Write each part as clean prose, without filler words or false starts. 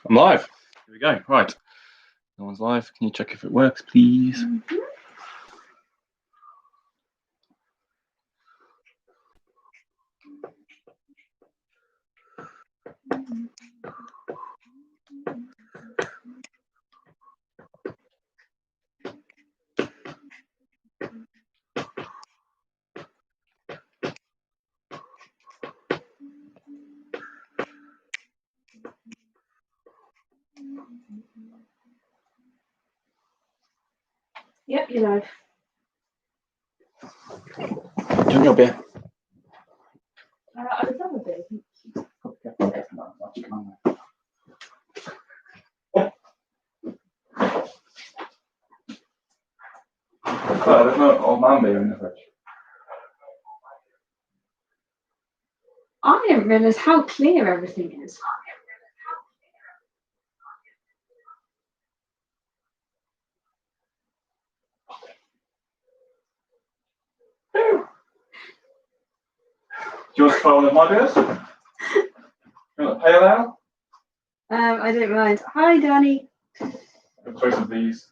I'm live. Here we go. Right. No one's live. Can you check if it works, please? Mm-hmm. Yep, you're live. Drink your beer. I would love a bit. Oh, there's no old man beer in the fridge. I didn't realise how clear everything is. Do you want to try one of my beers? You want a pale ale? I don't mind. Hi, Danny. I'll try some of these.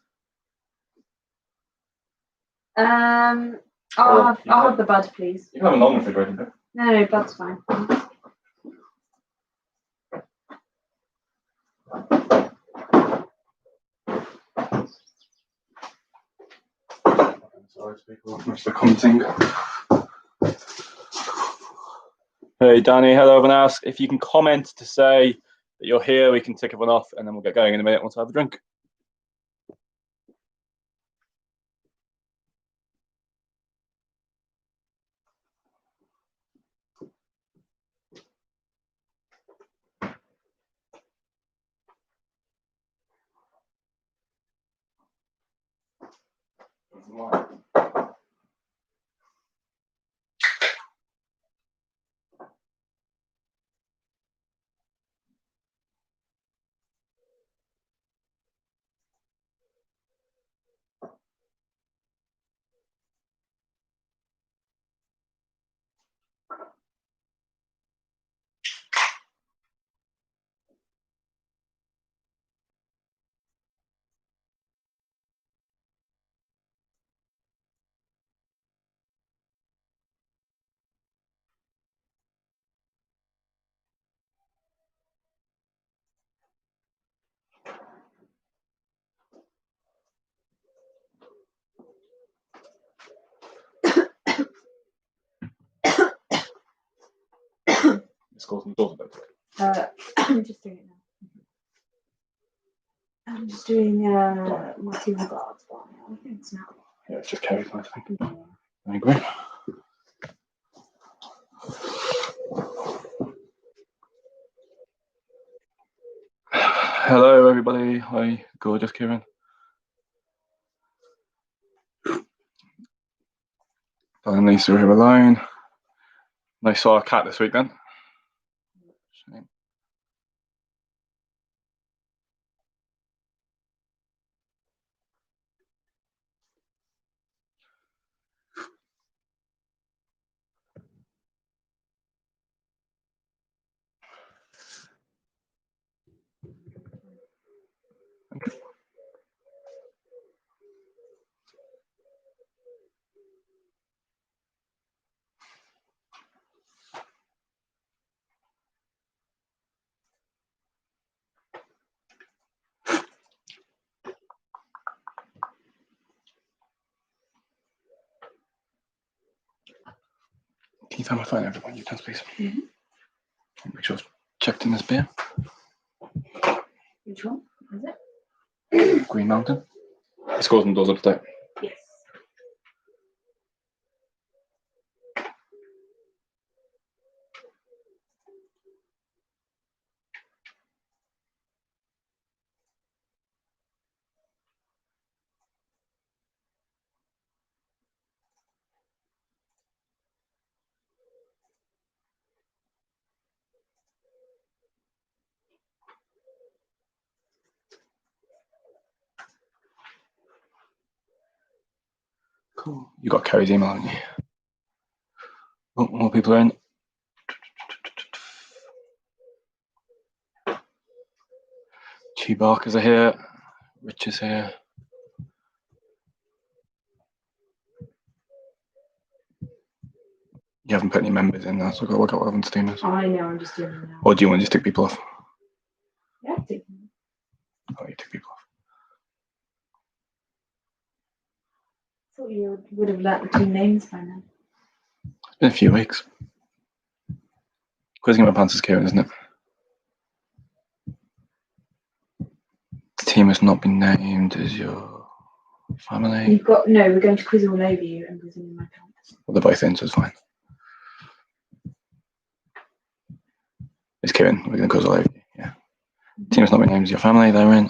I'll have the bud, please. You can have a non-refrigerated beer. No, bud's fine. Sorry, people. Much the commenting. Hey, Danny. Hello, everyone else. If you can comment to say that you're here, we can tick everyone off, and then we'll get going in a minute once I have a drink. It's called some sort of I'm just doing it now. I'm just doing my two regards bar now. I think it's now. Yeah, it's just carries, I think. I agree. Hello, everybody. Hi, gorgeous Kieran. And Lisa here alone. I saw a cat this week then. Shame. Thank you. Can you find my phone, everyone? You can, please. Mm-hmm. Make sure it's checked in this beer. Which one is it? Green Mountain. It's called some doors up to date. Yes. Cool. You got Kerry's email, haven't you? Oh, more people are in. Chewbacca's are here. Rich is here. You haven't put any members in there, so I've got to work out what everyone's team is. I know, I'm just doing it now. Or do you want to just tick people off? Yeah, take them. Oh, you tick people off. Thought you would have learnt the team names by now. It's been a few weeks. Quizzing my pants is Kieran, isn't it? The team has not been named as your family. You've got no. We're going to quiz all over you and quiz in my pants. Well, they're both in, so it's fine. It's Kieran. We're going to quiz all over you. Yeah. Team has not been named as your family. They're in.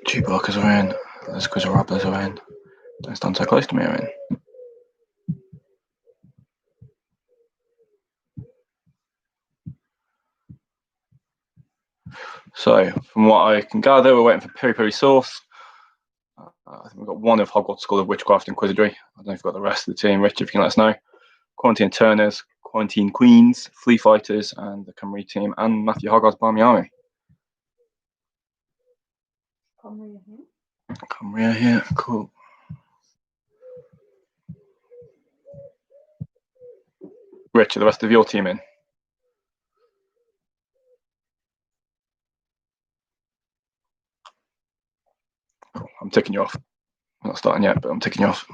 Chewbacca's are in. Let's quiz our Raptors are in. Don't stand so close to me are in. So, from what I can gather, we're waiting for Peri Peri Sauce. I think we've got one of Hogwarts School of Witchcraft and Wizardry. I don't know if we've got the rest of the team. Rich, if you can let us know. Quarantine Turners, Quarantine Queens, Flea Fighters, and the Cymru team, and Matthew Hogarth's Barmy Army. Cymru here, cool. Rich, are the rest of your team in? Cool. I'm ticking you off. I'm not starting yet, but I'm ticking you off.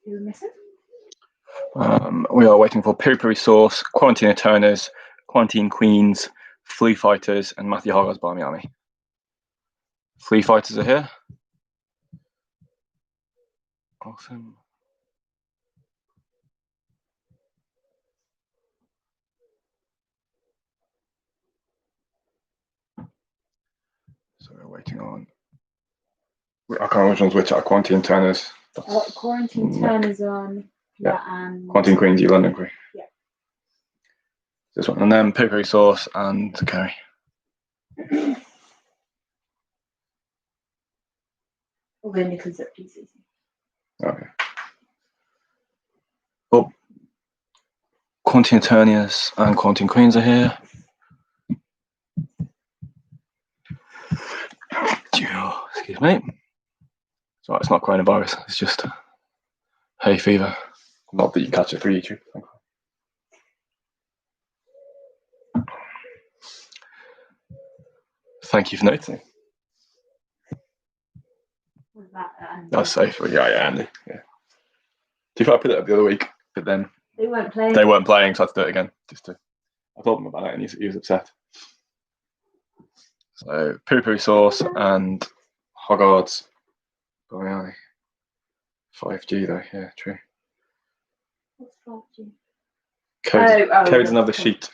Who are missing? We are waiting for Peri Peri Sauce, Quarantine Turners, Quarantine Queens, Flea Fighters, and Matthew Hogarth's Barmy Army. Flea Fighters are here. Awesome. So we're waiting on. I can't remember which one's which are Quarantine Turners. Quarantine Turners on. Yeah, and Quarantine Queens, you London Queen. Yeah. This one, and then Peri Peri Sauce and curry. All the Nicholas at pieces. Okay. Well, Quarantine Turners and Quarantine Queens are here. Excuse me. It's alright, it's not coronavirus, it's just hay fever. Not that you catch it through YouTube. Thank you for noticing. Was that That's safe. Yeah, Andy. Yeah. Do you think I put it up the other week, but then they weren't playing? They weren't playing, so I had to do it again. I told him about it, and he was upset. So Peri Peri Sauce and Hogwarts. Biryani. 5G though, yeah, true. What's 5G? Kerry doesn't have the sheet.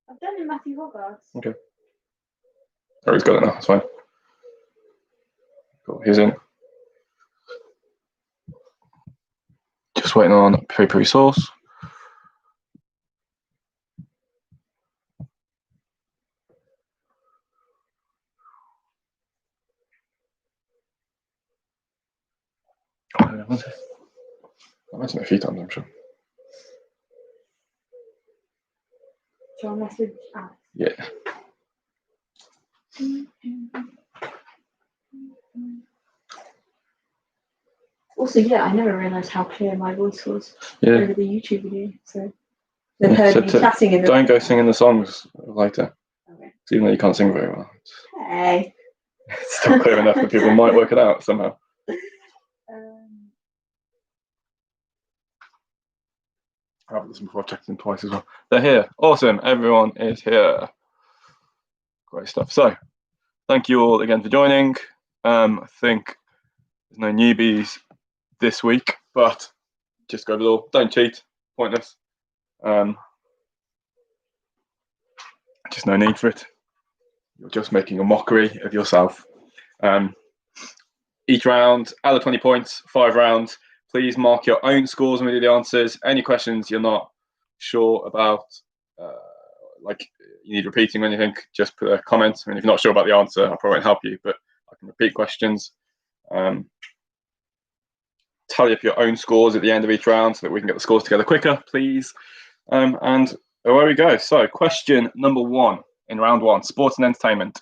I've done it, Matthew Hogarth. Okay. Oh, he's got it now, that's fine. Cool, he's in. Just waiting on Peri Peri Sauce. I mentioned it a few times, I'm sure. Shall I message Alex? Yeah. Also, yeah, I never realised how clear my voice was Yeah. over the YouTube video. So they've heard me chatting in the. Don't go singing the songs later. Okay. Even though you can't sing very well. Hey. It's still clear enough that people might work it out somehow. I've listened before, I've checked them twice as well. They're here. Awesome. Everyone is here. Great stuff. So, thank you all again for joining. I think there's no newbies this week, but just go below. Don't cheat. Pointless. Just no need for it. You're just making a mockery of yourself. Each round, out of 20 points, 5 rounds. Please mark your own scores when we do the answers. Any questions you're not sure about, like you need repeating or anything, just put a comment. And if you're not sure about the answer, I probably won't help you, but I can repeat questions. Tally up your own scores at the end of each round so that we can get the scores together quicker, please. And away we go. So, question number 1 in round 1, sports and entertainment.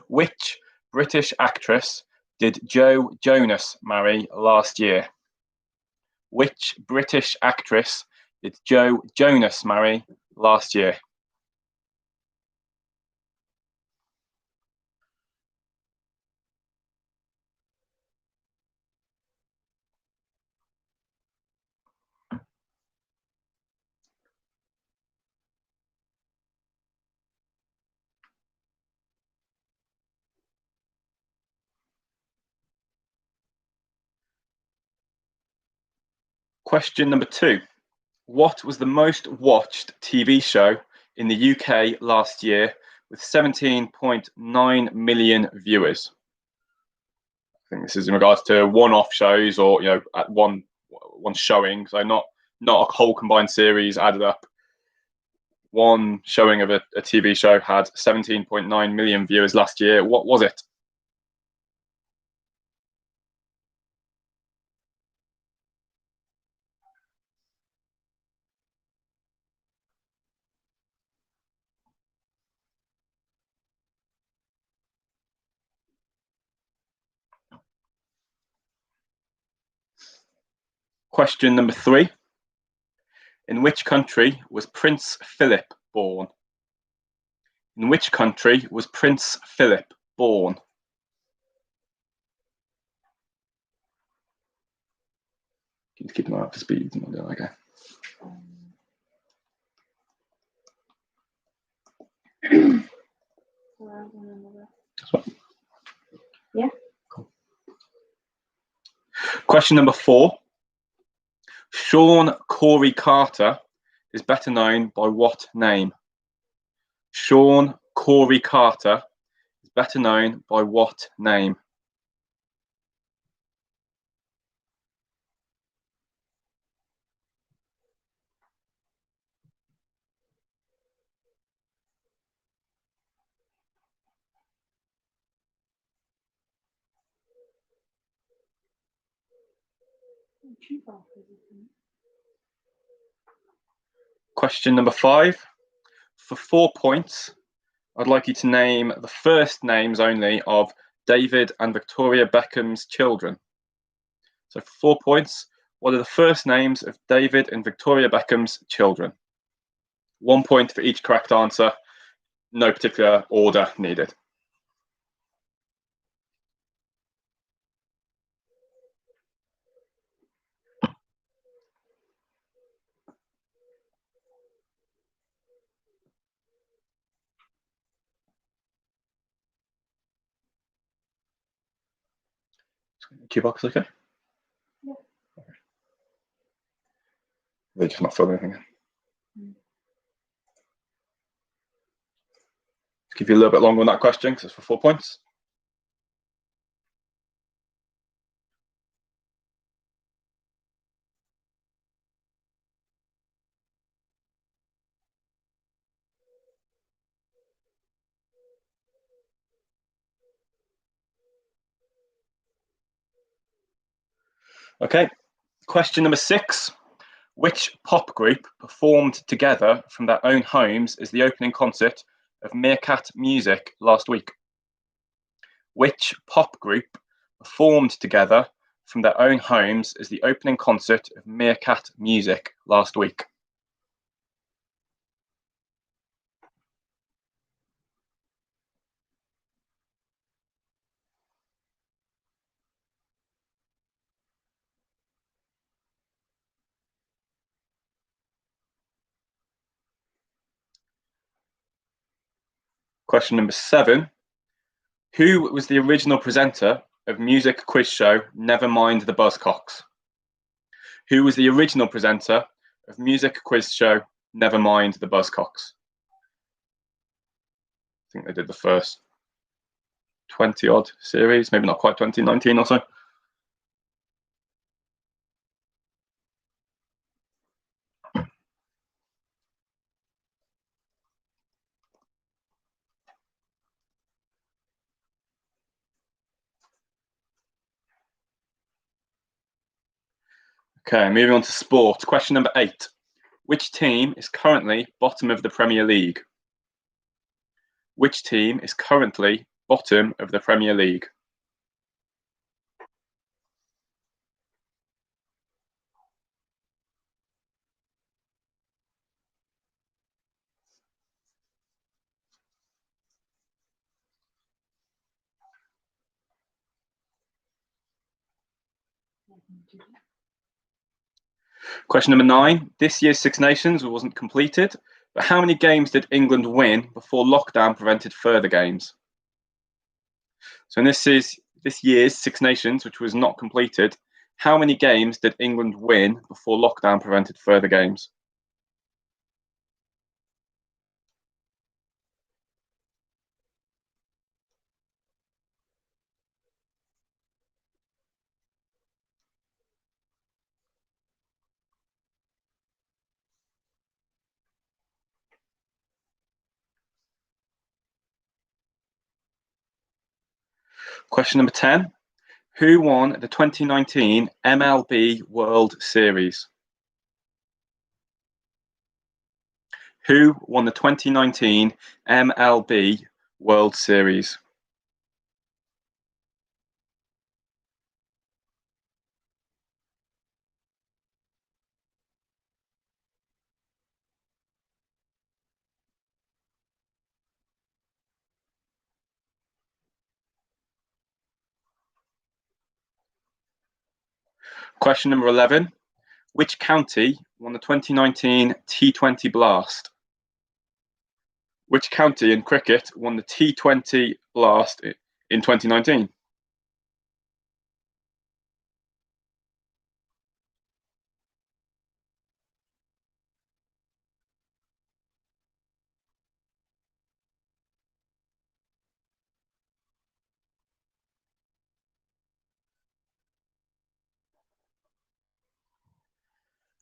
Which British actress did Joe Jonas marry last year? Which British actress did Joe Jonas marry last year? Question number 2. What was the most watched TV show in the UK last year with 17.9 million viewers? I think this is in regards to one-off shows or at one showing, so not a whole combined series added up. One showing of a TV show had 17.9 million viewers last year. What was it? Question number 3. In which country was Prince Philip born? In which country was Prince Philip born? Can you keep them up to speed? Okay. Yeah. Cool. Question number 4. Sean Corey Carter is better known by what name? Sean Corey Carter is better known by what name? Question number 5. For 4 points, I'd like you to name the first names only of David and Victoria Beckham's children. So for 4 points, what are the first names of David and Victoria Beckham's children? 1 point for each correct answer. No particular order needed. Cue box okay? Yeah. They just not filling anything in. Give you a little bit longer on that question because it's for 4 points. Okay, question number 6. Which pop group performed together from their own homes as the opening concert of Meerkat Music last week? Which pop group performed together from their own homes as the opening concert of Meerkat Music last week? Question number 7. Who was the original presenter of music quiz show Never Mind the Buzzcocks? Who was the original presenter of music quiz show Never Mind the Buzzcocks? think they did the first 20 odd series, maybe not quite 2019 or so. Okay, moving on to sport. Question number 8. Which team is currently bottom of the Premier League? Which team is currently bottom of the Premier League? Question number 9. This year's Six Nations wasn't completed, but how many games did England win before lockdown prevented further games? So in this year's Six Nations, which was not completed, how many games did England win before lockdown prevented further games? Question number 10. Who won the 2019 MLB World Series? Who won the 2019 MLB World Series? Question number 11. Which county won the 2019 T20 Blast? Which county in cricket won the T20 Blast in 2019?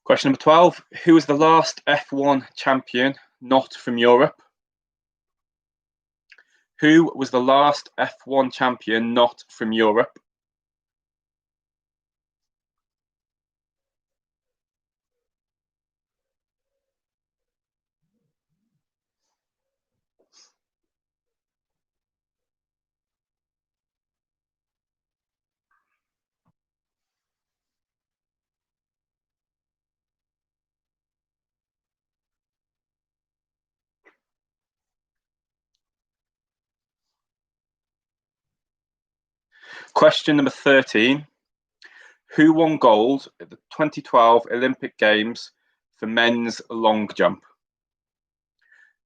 Question number 12. Who was the last F1 champion not from Europe? Who was the last F1 champion not from Europe? Question number 13. Who won gold at the 2012 Olympic Games for men's long jump?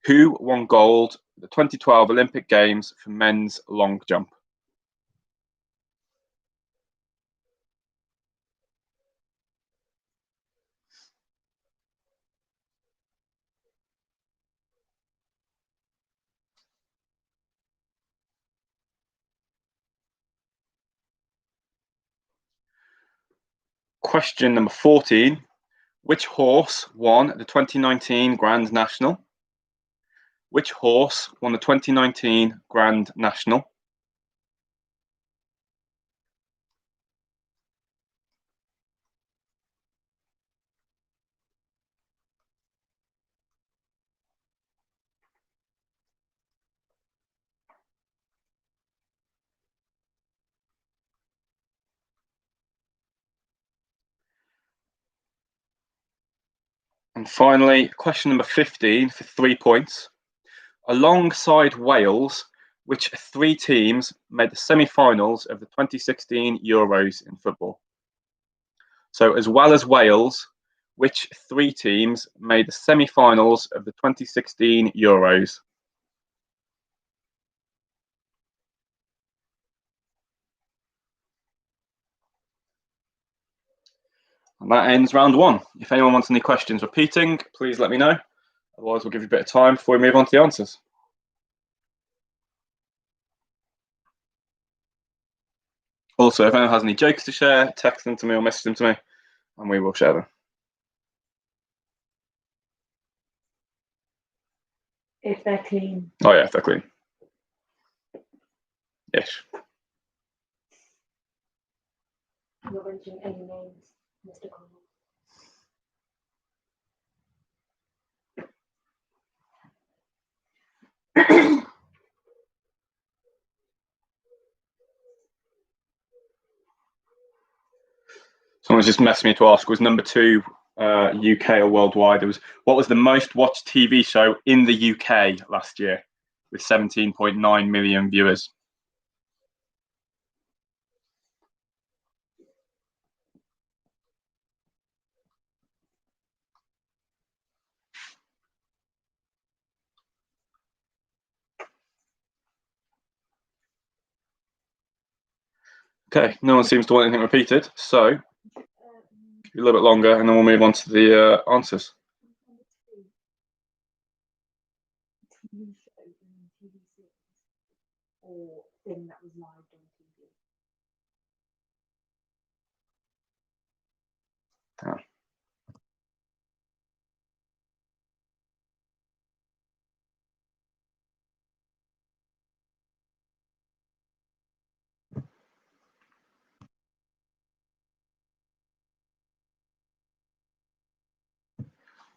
Who won gold at the 2012 Olympic Games for men's long jump? Question number 14. Which horse won the 2019 Grand National? Which horse won the 2019 Grand National? And finally, question number 15 for 3 points. Alongside Wales, which 3 teams made the semi-finals of the 2016 Euros in football? So as well as Wales, which 3 teams made the semi-finals of the 2016 Euros? And that ends round 1. If anyone wants any questions repeating, please let me know. Otherwise, we'll give you a bit of time before we move on to the answers. Also, if anyone has any jokes to share, text them to me or message them to me, and we will share them. If they're clean. Oh yeah, if they're clean. Ish. I'm not mentioning any names, Mr. Connell. Someone's just messaged me to ask, was number 2 UK or worldwide? What was the most watched TV show in the UK last year with 17.9 million viewers? Okay, no one seems to want anything repeated, so a little bit longer and then we'll move on to the answers. TV show and TV series or thing that was live on TV. Oh.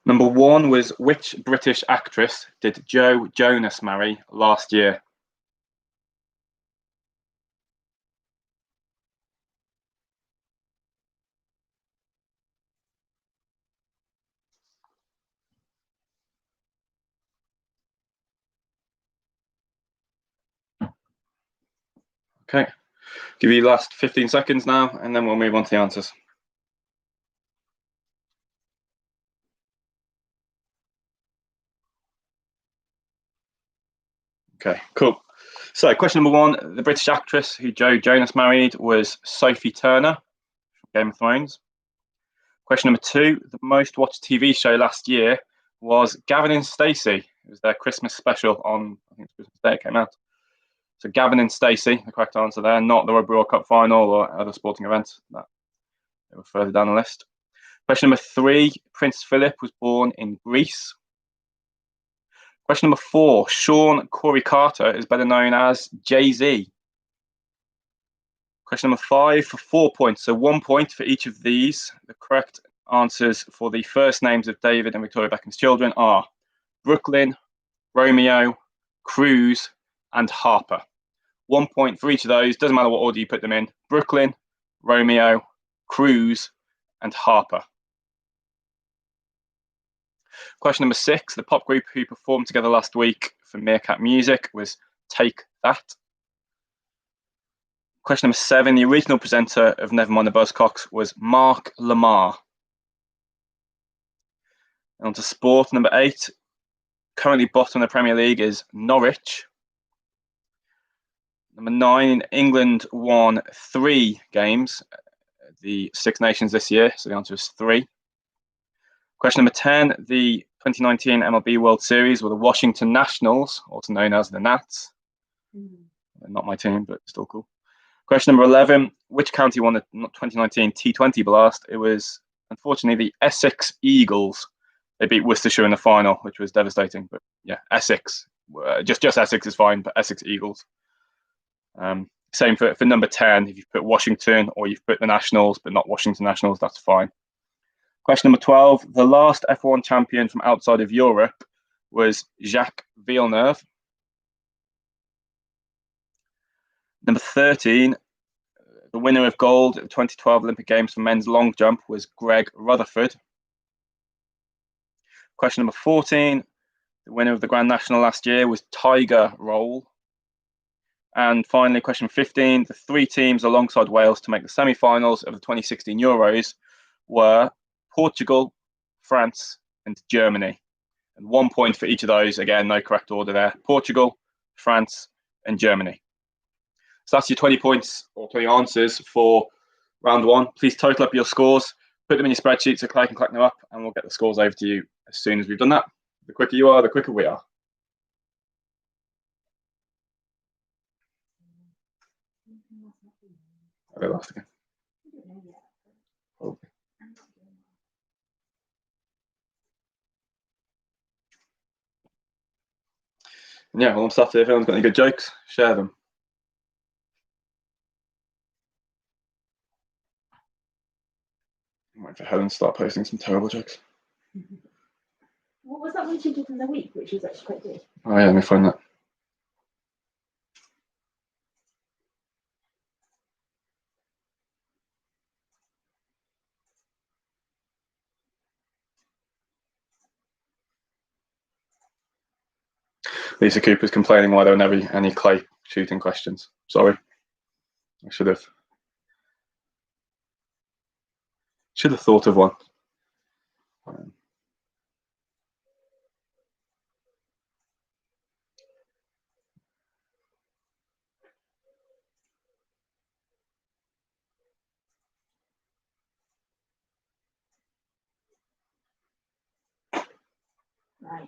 Number 1 was, which British actress did Joe Jonas marry last year? Okay, give you the last 15 seconds now and then we'll move on to the answers. Okay, cool. So, question number 1, the British actress who Joe Jonas married was Sophie Turner from Game of Thrones. Question number 2, the most watched TV show last year was Gavin and Stacey. It was their Christmas special on, I think it's Christmas Day it came out. So Gavin and Stacey, the correct answer there, not the Rugby World Cup final or other sporting events. That they were further down the list. Question number 3, Prince Philip was born in Greece. Question number 4, Sean Corey Carter is better known as Jay-Z. Question number 5 for 4 points, so 1 point for each of these. The correct answers for the first names of David and Victoria Beckham's children are Brooklyn, Romeo, Cruz, and Harper. 1 point for each of those, doesn't matter what order you put them in. Brooklyn, Romeo, Cruz, and Harper. Question number 6, the pop group who performed together last week for Meerkat Music was Take That. Question number 7, the original presenter of Nevermind the Buzzcocks was Mark Lamar. And on to sport, number 8, currently bottom of the Premier League is Norwich. Number 9, England won 3 games, the Six Nations this year, so the answer is 3. Question number 10, the 2019 MLB World Series were the Washington Nationals, also known as the Nats. Not my team, but still cool. Question number 11, which county won the 2019 T20 Blast? It was, unfortunately, the Essex Eagles. They beat Worcestershire in the final, which was devastating. But yeah, Essex. Just Essex is fine, but Essex Eagles. Same for number 10. If you've put Washington or you've put the Nationals, but not Washington Nationals, that's fine. Question number 12, the last F1 champion from outside of Europe was Jacques Villeneuve. Number 13, the winner of gold at the 2012 Olympic Games for men's long jump was Greg Rutherford. Question number 14, the winner of the Grand National last year was Tiger Roll. And finally, question 15, the 3 teams alongside Wales to make the semi-finals of the 2016 Euros were Portugal, France, and Germany. And 1 point for each of those. Again, no correct order there. Portugal, France, and Germany. So that's your 20 points or 20 answers for round 1. Please total up your scores, put them in your spreadsheet so Clay can collect them up, and we'll get the scores over to you as soon as we've done that. The quicker you are, the quicker we are. Are they last again? I don't know yet. Probably. I'm not doing Yeah, well, on Saturday, if anyone's got any good jokes, share them. I'm waiting for Helen to start posting some terrible jokes. that. What was that one she did in the week, which was actually quite good? Oh yeah, let me find that. Lisa Cooper's complaining why there were never any clay shooting questions. Sorry. I should have thought of one. Right.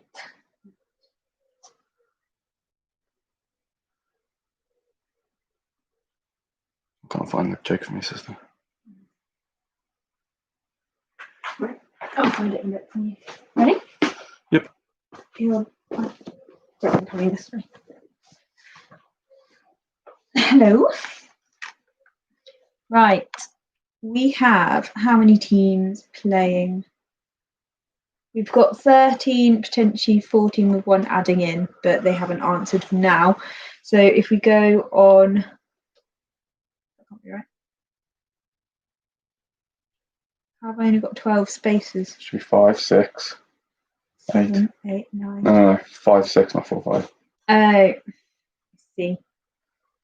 I can't find the joke from your sister. I'll find it in a bit for you. Ready? Yep. Don't tell me this way. Hello. Right. We have how many teams playing? We've got 13, potentially 14 with one adding in, but they haven't answered for now. So if we go on, that can't be right. Have I only got 12 spaces? Should be 5, 6, 8. 7, 8, 9. No, 5, 6, not 4, 5. Oh, I see.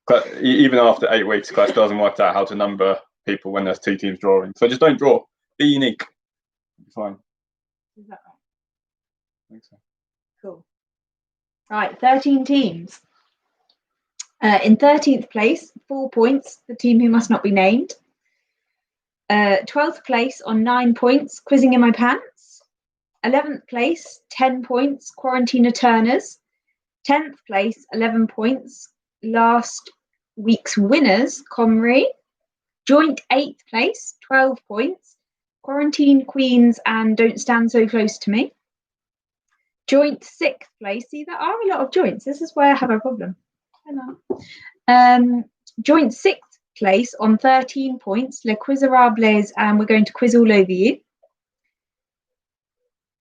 But even after 8 weeks, Class doesn't work out how to number people when there's 2 teams drawing. So just don't draw. Be unique. Be fine. Is that right? I think so. Cool. Right, 13 teams. In 13th place, 4 points, the team who must not be named. 12th place on 9 points, quizzing in my pants. 11th place, 10 points, quarantine turners. 10th place, 11 points, last week's winners, Comrie. Joint 8th place, 12 points, quarantine queens and don't stand so close to me. Joint 6th place, see, there are a lot of joints. This is where I have a problem. Joint 6th place on 13 points, Le Quizerables, and we're going to quiz all over you.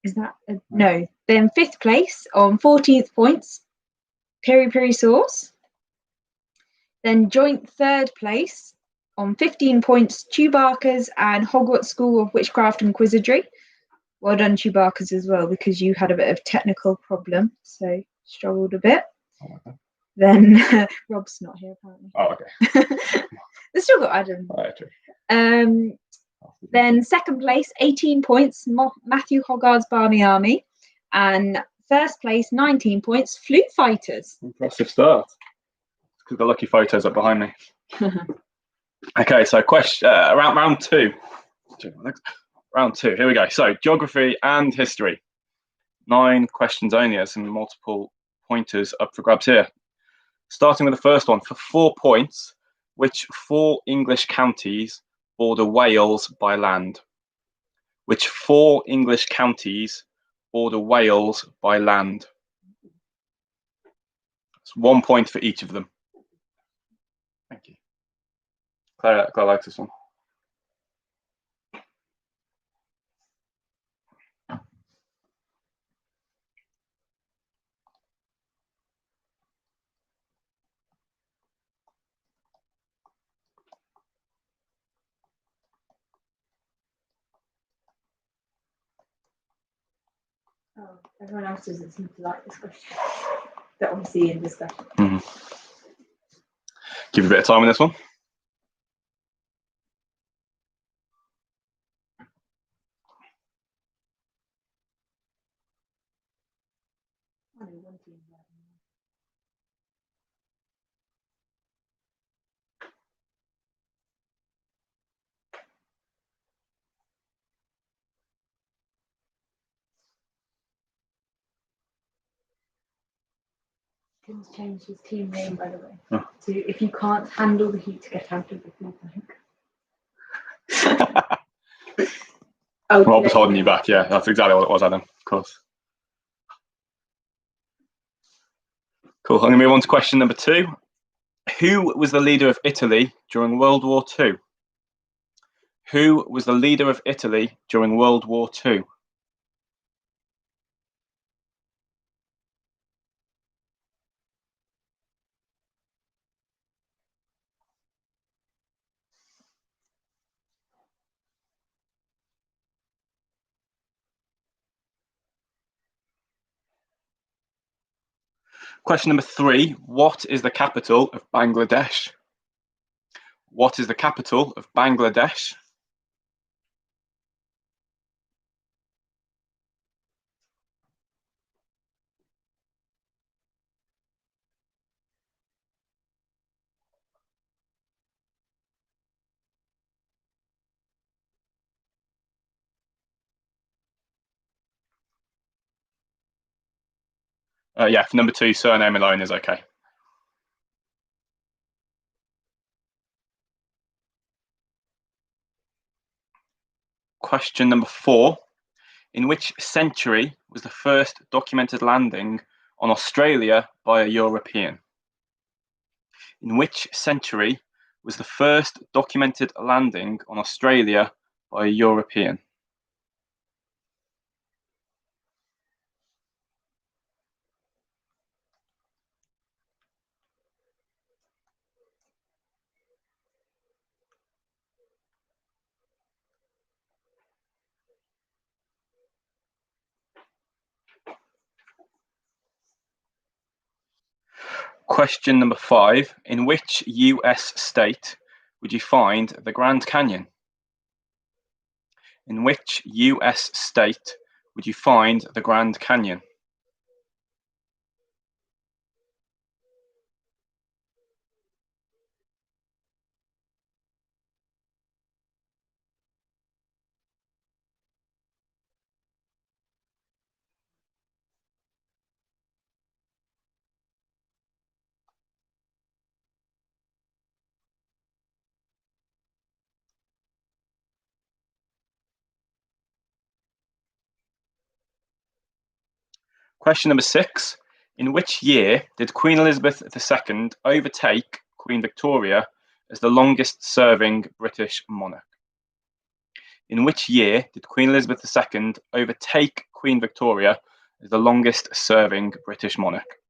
Is that no? Then 5th place on 14th points, Peri Peri Sauce. Then joint 3rd place on 15 points, Chewbacca's and Hogwarts School of Witchcraft and Quizardry. Well done, Chewbacca's, as well, because you had a bit of technical problem, so struggled a bit. Oh, okay. Then Rob's not here apparently. Oh, okay. They still got Adam. Oh, yeah, true. Then 2nd place, 18 points, Matthew Hogarth's Barmy Army, and 1st place, 19 points, Flute Fighters. Impressive start. Because the lucky photos are behind me. Okay, so around round 2. Round 2, here we go. So geography and history. 9 questions only. There's some multiple pointers up for grabs here. Starting with the first one, for 4 points, which 4 English counties border Wales by land? Which 4 English counties border Wales by land? It's 1 point for each of them. Thank you. Claire likes this one. Oh, everyone else doesn't seem to like this question. But obviously in discussion. Mm-hmm. Give you a bit of time on this one. Tim's changed his team name, by the way, Oh. to "If you can't handle the heat, get out of the food bank." What was holding you back? Yeah, that's exactly what it was, Adam. Of course. Cool. I'm going to move on to question number 2. Who was the leader of Italy during World War II? Who was the leader of Italy during World War II? Question number 3. What is the capital of Bangladesh? What is the capital of Bangladesh? Yeah, for number 2, surname alone is okay. Question number 4. In which century was the first documented landing on Australia by a European? In which century was the first documented landing on Australia by a European? Question number 5. In which US state would you find the Grand Canyon? In which US state would you find the Grand Canyon? Question number 6. In which year did Queen Elizabeth II overtake Queen Victoria as the longest serving British monarch? In which year did Queen Elizabeth II overtake Queen Victoria as the longest serving British monarch?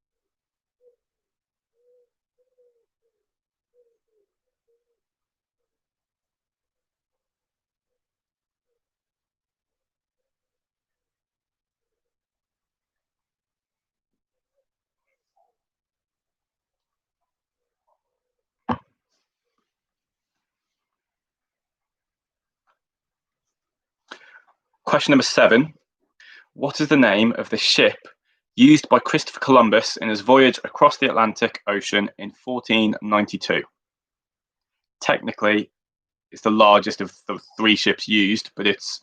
Question number 7. What is the name of the ship used by Christopher Columbus in his voyage across the Atlantic Ocean in 1492? Technically, it's the largest of the 3 ships used, but it's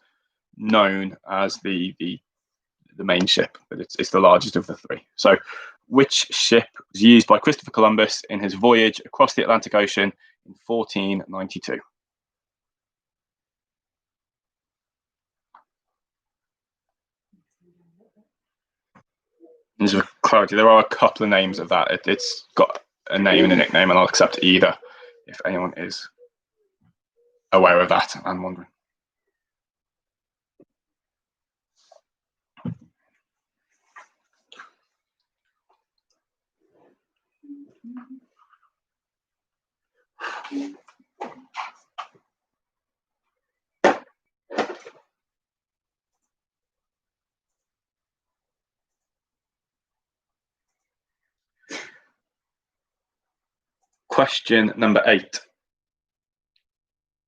known as the main ship, but it's the largest of the 3. So, which ship was used by Christopher Columbus in his voyage across the Atlantic Ocean in 1492? Just for clarity, there are a couple of names of that. It's got a name and a nickname, and I'll accept either if anyone is aware of that. I'm wondering. Question number 8.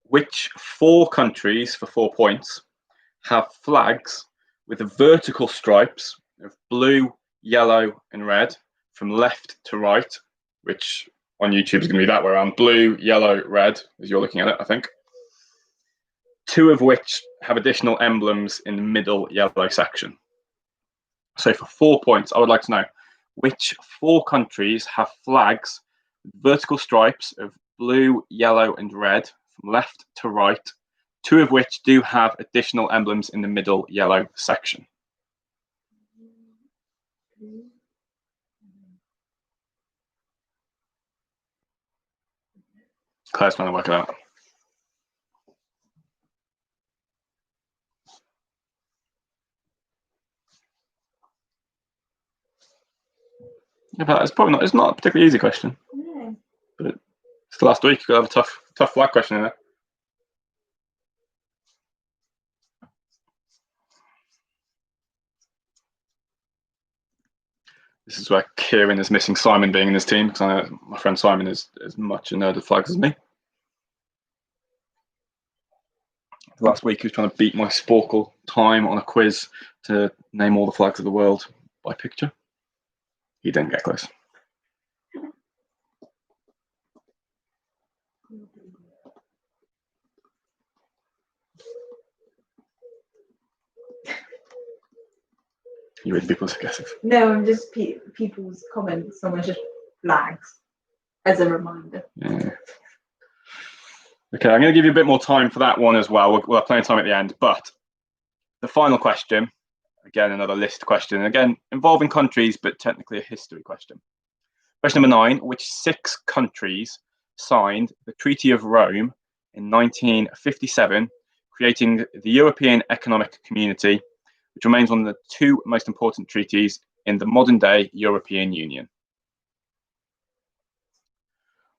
Which 4 countries, for 4 points, have flags with vertical stripes of blue, yellow, and red from left to right, which on YouTube is going to be that way around: blue, yellow, red, as you're looking at it, I think. 2 of which have additional emblems in the middle yellow section. So for 4 points, I would like to know Which 4 countries have flags with vertical stripes of blue, yellow, and red from left to right, 2 of which do have additional emblems in the middle yellow section? Claire's trying to work it out. Yeah, but it's not a particularly easy question. No. But it's the last week. You could have a tough flag question in there. This is where Kieran is missing Simon being in his team, because I know my friend Simon is as much a nerd of flags as me. Last week he was trying to beat my Sporkle time on a quiz to name all the flags of the world by picture. He didn't get close. You read people's guesses. No, I'm just people's comments. Someone's just flags as a reminder. Yeah. Okay, I'm going to give you a bit more time for that one as well. We'll have plenty of time at the end. But the final question, again, another list question, again, involving countries, but technically a history question. Question number 9, which 6 countries signed the Treaty of Rome in 1957, creating the European Economic Community, which remains one of the 2 most important treaties in the modern-day European Union?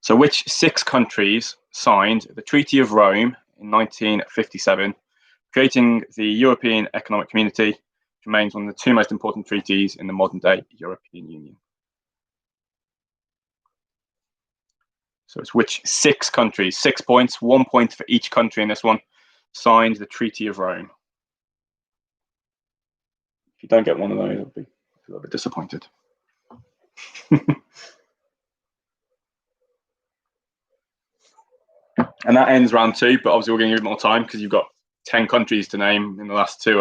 So which 6 countries signed the Treaty of Rome in 1957, creating the European Economic Community, which remains one of the 2 most important treaties in the modern-day European Union? So it's which 6 countries, 6 points, 1 point for each country in this one, signed the Treaty of Rome. If you don't get one of those, I'll be a little bit disappointed. And that ends round 2, but obviously we're going to give it more time because you've got 10 countries to name in the last two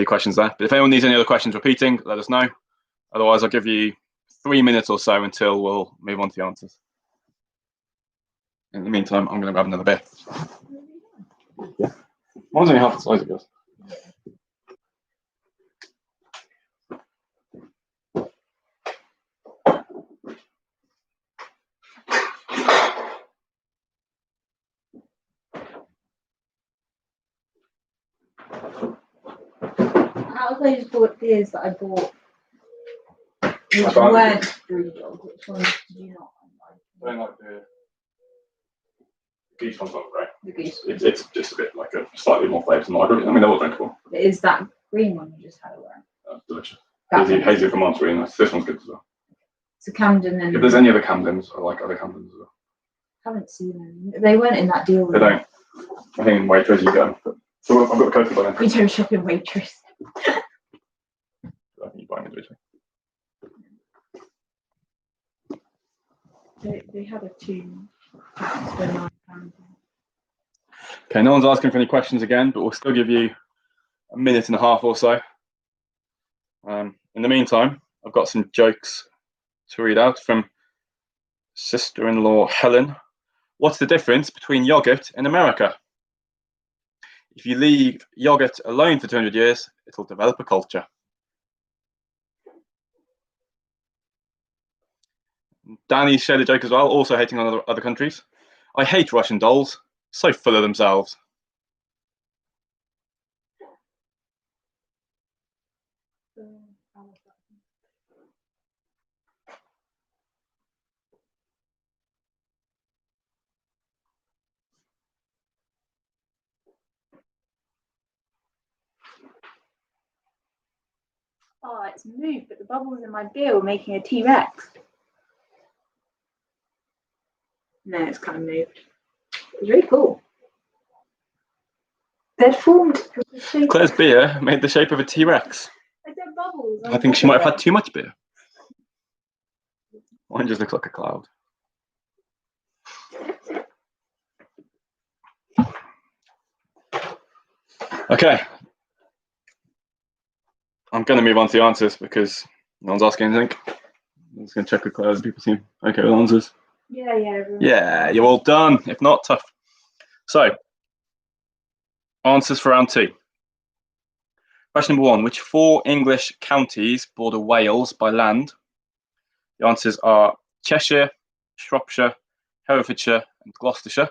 questions there. But if anyone needs any other questions repeating, let us know. Otherwise, I'll give you 3 minutes or so until we'll move on to the answers. In the meantime, I'm going to grab another beer. Yeah. Mine's only half the size of yours. Out of those beers that I bought, which weren't Brewdog, which ones did you not like? I don't like the Quix one's not great. The goose. It's just a bit like a slightly more flavours than margarita. I mean, they're all drinkable. Is that green one you just had away? That's delicious. That Hazy from Monterey, and this one's good as well. So Camden and... If there's any other Camdens, I like other Camdens as well. Haven't seen them. They weren't in that deal. They don't. I think in Waitrose you get them. So I've got the code for them. We don't shop in Waitrose. I think you buy them individually. They had a 2 packs for £9. Okay, no one's asking for any questions again, but we'll still give you a minute and a half or so. In the meantime, I've got some jokes to read out from sister-in-law Helen. What's the difference between yogurt and America? If you leave yogurt alone for 200 years, it'll develop a culture. Danny shared a joke as well, also hating on other countries. I hate Russian dolls, so full of themselves. Oh, it's moved, but the bubbles in my beer were making a T-Rex. No, it's kind of moved. It's really cool. They're formed. Claire's beer made the shape of a T-Rex. They're bubbles. I think she might have had too much beer. Mine just looks like a cloud. Okay. I'm going to move on to the answers because No one's asking anything. I'm just going to check with Claire. People seem okay with answers. Yeah. Yeah, you're all done. If not, tough. So, answers for round 2. Question number 1. Which 4 English counties border Wales by land? The answers are Cheshire, Shropshire, Herefordshire, and Gloucestershire.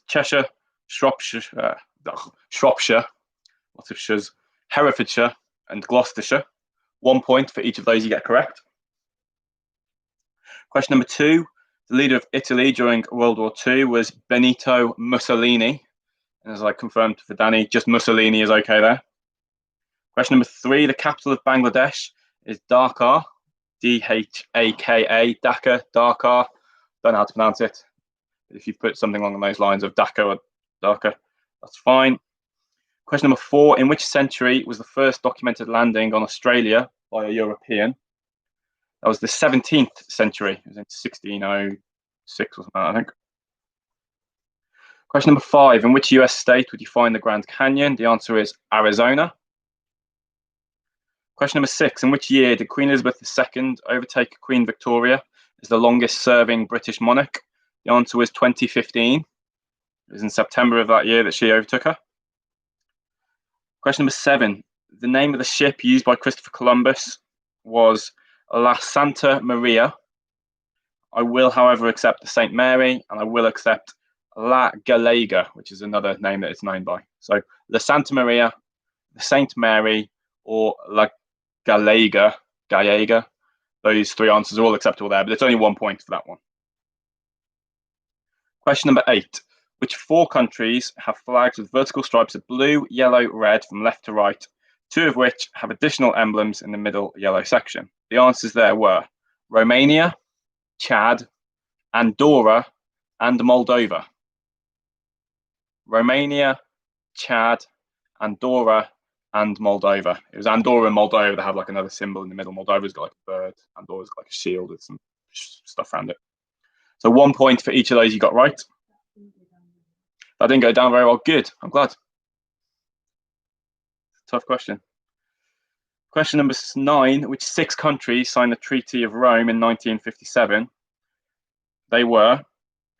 Cheshire, Shropshire, lots of shires, Herefordshire, and Gloucestershire. 1 point for each of those you get correct. Question number 2. The leader of Italy during World War II was Benito Mussolini. And as I confirmed for Danny, just Mussolini is okay there. Question number 3. The capital of Bangladesh is Dhaka, Dhaka, Dhaka. Don't know how to pronounce it. But if you put something along those lines of Dhaka or Dhaka, that's fine. Question number 4. In which century was the first documented landing on Australia by a European? That was the 17th century. It was in 1606 or something, I think. Question number 5. In which US state would you find the Grand Canyon? The answer is Arizona. Question number 6. In which year did Queen Elizabeth II overtake Queen Victoria as the longest serving British monarch? The answer was 2015. It was in September of that year that she overtook her. Question number 7. The name of the ship used by Christopher Columbus was La Santa Maria. I will, however, accept the Saint Mary, and I will accept La Gallega, which is another name that it's known by. So La Santa Maria, the Saint Mary, or La Gallega. Those 3 answers are all acceptable there, but it's only 1 point for that one. Question number 8. Which 4 countries have flags with vertical stripes of blue, yellow, red from left to right, 2 of which have additional emblems in the middle yellow section? The answers there were Romania, Chad, Andorra, and Moldova. Romania, Chad, Andorra, and Moldova. It was Andorra and Moldova that have like another symbol in the middle. Moldova's got like a bird. Andorra's got like a shield with some stuff around it. So 1 point for each of those you got right. That didn't go down very well. Good. I'm glad. Tough question. Question number 9. Which 6 countries signed the Treaty of Rome in 1957? They were,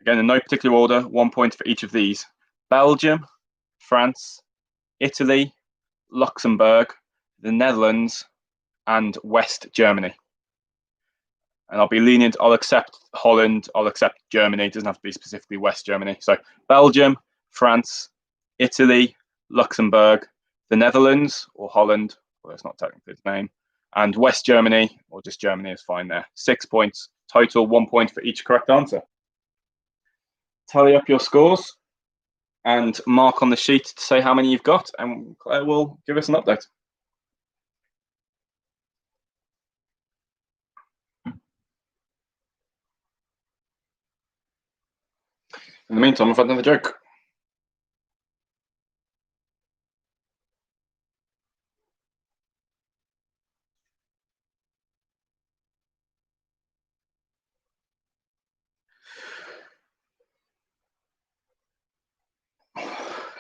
again, in no particular order, 1 point for each of these. Belgium, France, Italy, Luxembourg, the Netherlands, and West Germany. And I'll be lenient. I'll accept Holland. I'll accept Germany. It doesn't have to be specifically West Germany. So Belgium, France, Italy, Luxembourg, the Netherlands, or Holland, well, that's not technically its name, and West Germany, or just Germany is fine there. 6 points total, 1 point for each correct answer. Tally up your scores and mark on the sheet to say how many you've got, and Claire will give us an update. In the meantime, I've had another joke.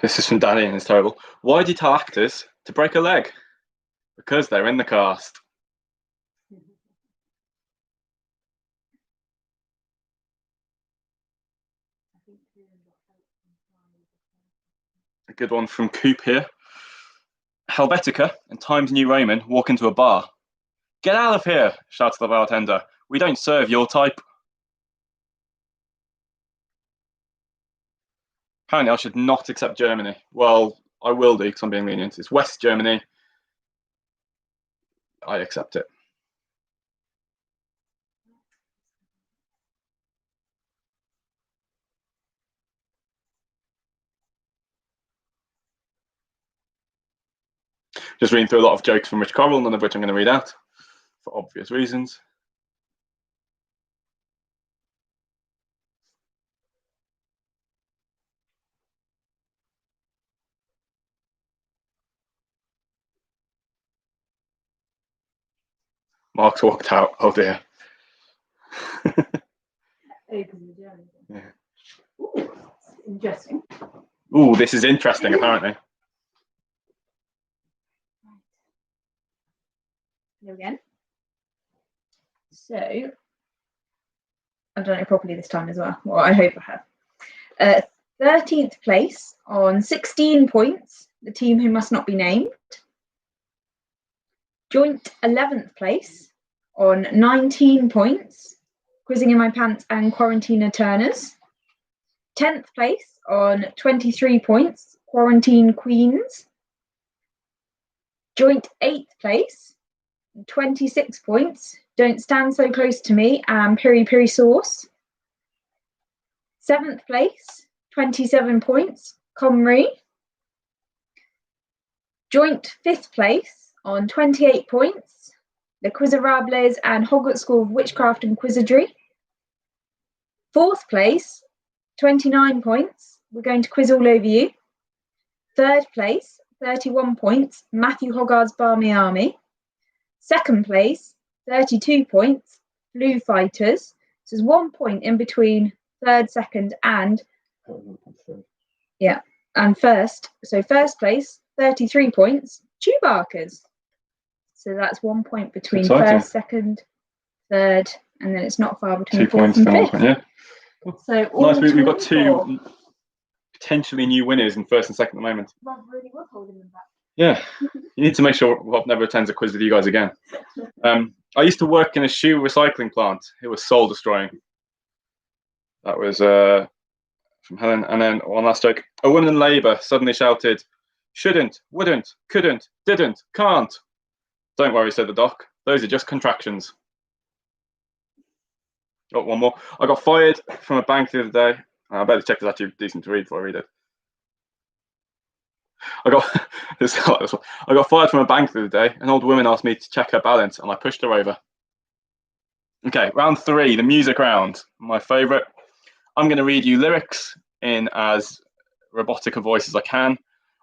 This is from Danny and it's terrible. Why do you tell actors to break a leg? Because they're in the cast. A good one from Coop here. Helvetica and Times New Roman walk into a bar. Get out of here, shouts the bartender. We don't serve your type. Apparently I should not accept Germany. Well, I will do because I'm being lenient. It's West Germany. I accept it. Just reading through a lot of jokes from Rich Correll, none of which I'm going to read out for obvious reasons. Mark's walked out. Oh dear. Yeah. Ooh, interesting. Ooh, this is interesting, apparently. Hello again. So, I've done it properly this time as well. Well, I hope I have. 13th place on 16 points, the team who must not be named. Joint 11th place on 19 points, Quizzing in My Pants and Quarantina Turners. 10th place on 23 points, Quarantine Queens. Joint 8th place, 26 points, Don't Stand So Close to Me and Piri Piri Sauce. 7th place, 27 points, Comrie. Joint 5th place on 28 points, The Quizzerables and Hogwarts School of Witchcraft and Quizzardry. 4th place, 29 points, We're Going to Quiz All Over You. 3rd place, 31 points, Matthew Hogarth's Barmy Army. 2nd place, 32 points, Blue Fighters. So there's 1 point in between 3rd, 2nd, and first. So first place, 33 points, Chewbarkers. So that's 1 point between Exciting. 1st, 2nd, 3rd, and then it's not far between 2 4th points and to 1 5th. point, yeah. So all Nice, we've got 24. 2 potentially new winners in 1st and 2nd at the moment. Rob really was holding them back. Yeah, you need to make sure Rob never attends a quiz with you guys again. I used to work in a shoe recycling plant. It was soul destroying. That was from Helen. And then one last joke. A woman in labour suddenly shouted, "Shouldn't, wouldn't, couldn't, didn't, can't." "Don't worry," said the doc. "Those are just contractions." Got one more. I got fired from a bank the other day. I better check this actually decent to read before I read it. I got fired from a bank the other day. An old woman asked me to check her balance, and I pushed her over. Okay, round 3, the music round. My favourite. I'm going to read you lyrics in as robotic a voice as I can.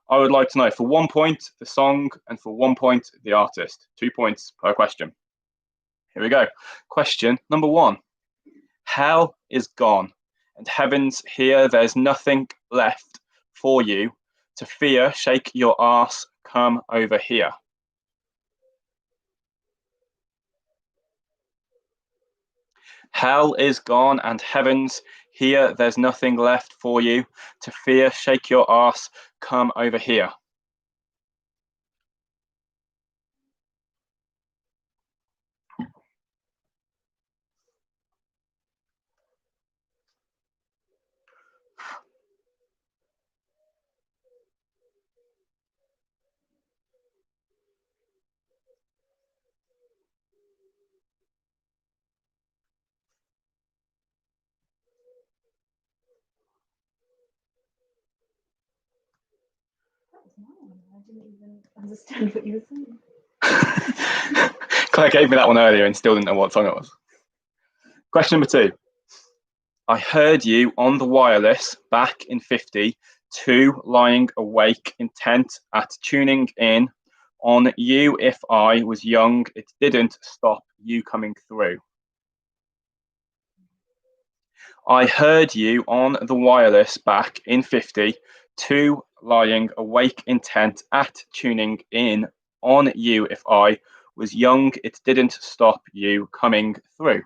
I would like to know for 1 point the song and for 1 point the artist. 2 points per question. Here we go. Question number 1. Hell is gone, and heaven's here. There's nothing left for you to fear. Shake your arse. Come over here. Hell is gone, and heaven's here. There's nothing left for you to fear. Shake your arse. Come over here. I didn't even understand what you were saying. Claire gave me that one earlier and still didn't know what song it was. Question number 2. I heard you on the wireless back in 52, lying awake, intent at tuning in on you. If I was young, it didn't stop you coming through. I heard you on the wireless back in 52, lying awake, intent at tuning in on you. If I was young, it didn't stop you coming through.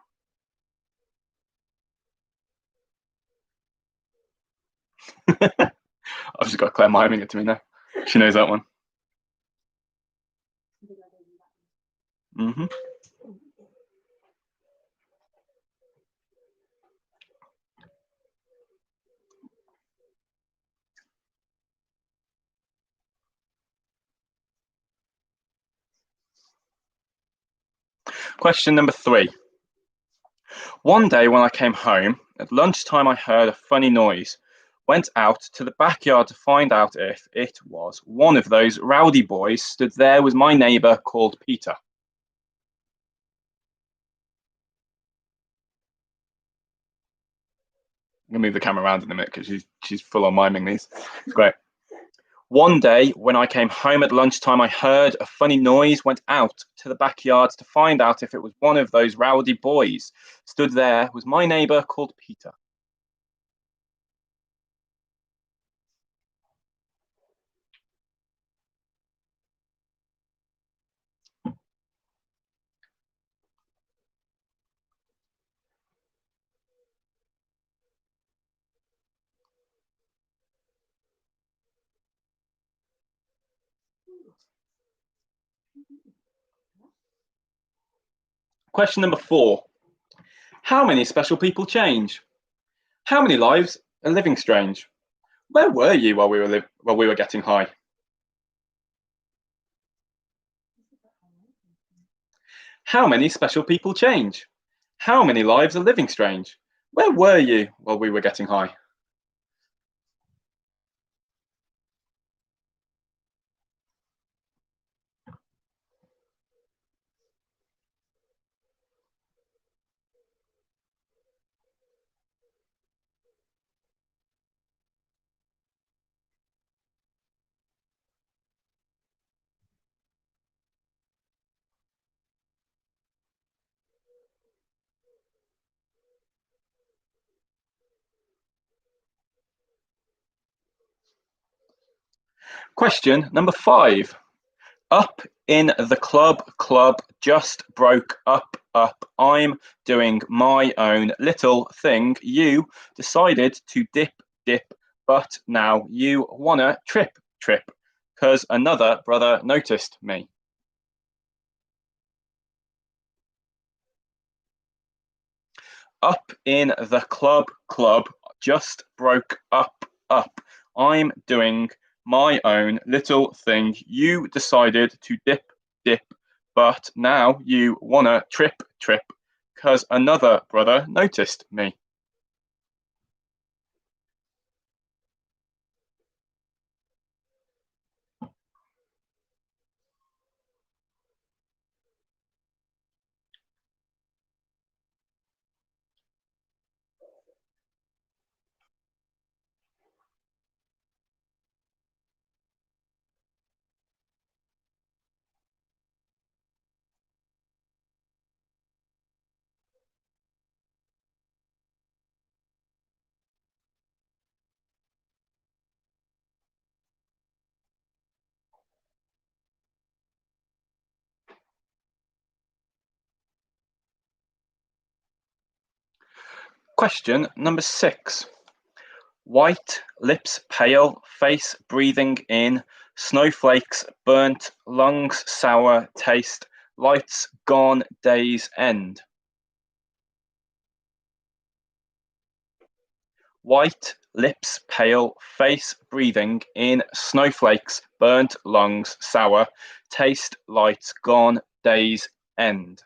I've just got Claire miming it to me now. She knows that one. Mm-hmm. Question number 3. One day when I came home, at lunchtime I heard a funny noise. Went out to the backyard to find out if it was one of those rowdy boys. Stood there was my neighbour called Peter. I'm going to move the camera around in a minute because she's full on miming these. It's great. One day when I came home at lunchtime, I heard a funny noise. Went out to the backyard to find out if it was one of those rowdy boys. Stood there was my neighbour called Peter. Question number 4. How many special people change? How many lives are living strange? Where were you while we were getting high? How many special people change? How many lives are living strange? Where were you while we were getting high? Question number 5. Up in the club just broke up. I'm doing my own little thing. You decided to dip, but now you wanna trip, 'cause another brother noticed me. Up in the club just broke up. I'm doing my own little thing. You decided to dip, but now you wanna trip, 'cause another brother noticed me. Question number 6. White, lips pale, face breathing in, snowflakes burnt, lungs sour taste, lights gone, day's end. White, lips pale, face breathing in, snowflakes burnt, lungs sour taste, lights gone, day's end.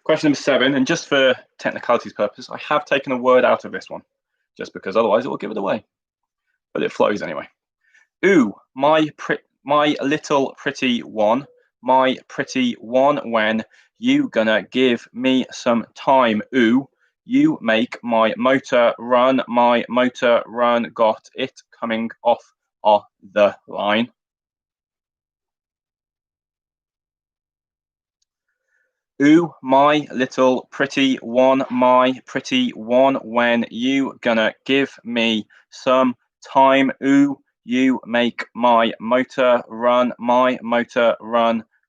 Question number 7, and just for technicalities purpose, I have taken a word out of this one, just because otherwise it will give it away. But it flows anyway. Ooh, my little pretty one, my pretty one, when you gonna give me some time? Ooh, you make my motor run, got it coming off the line. Ooh, my little pretty one, when you gonna give me some time? Ooh, you make my motor run,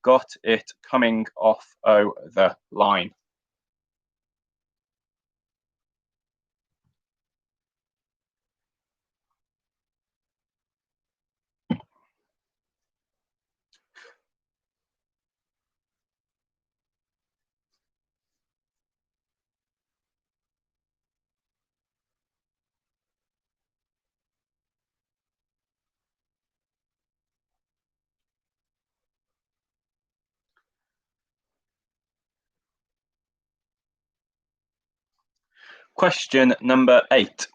got it coming off the line. Question number 8.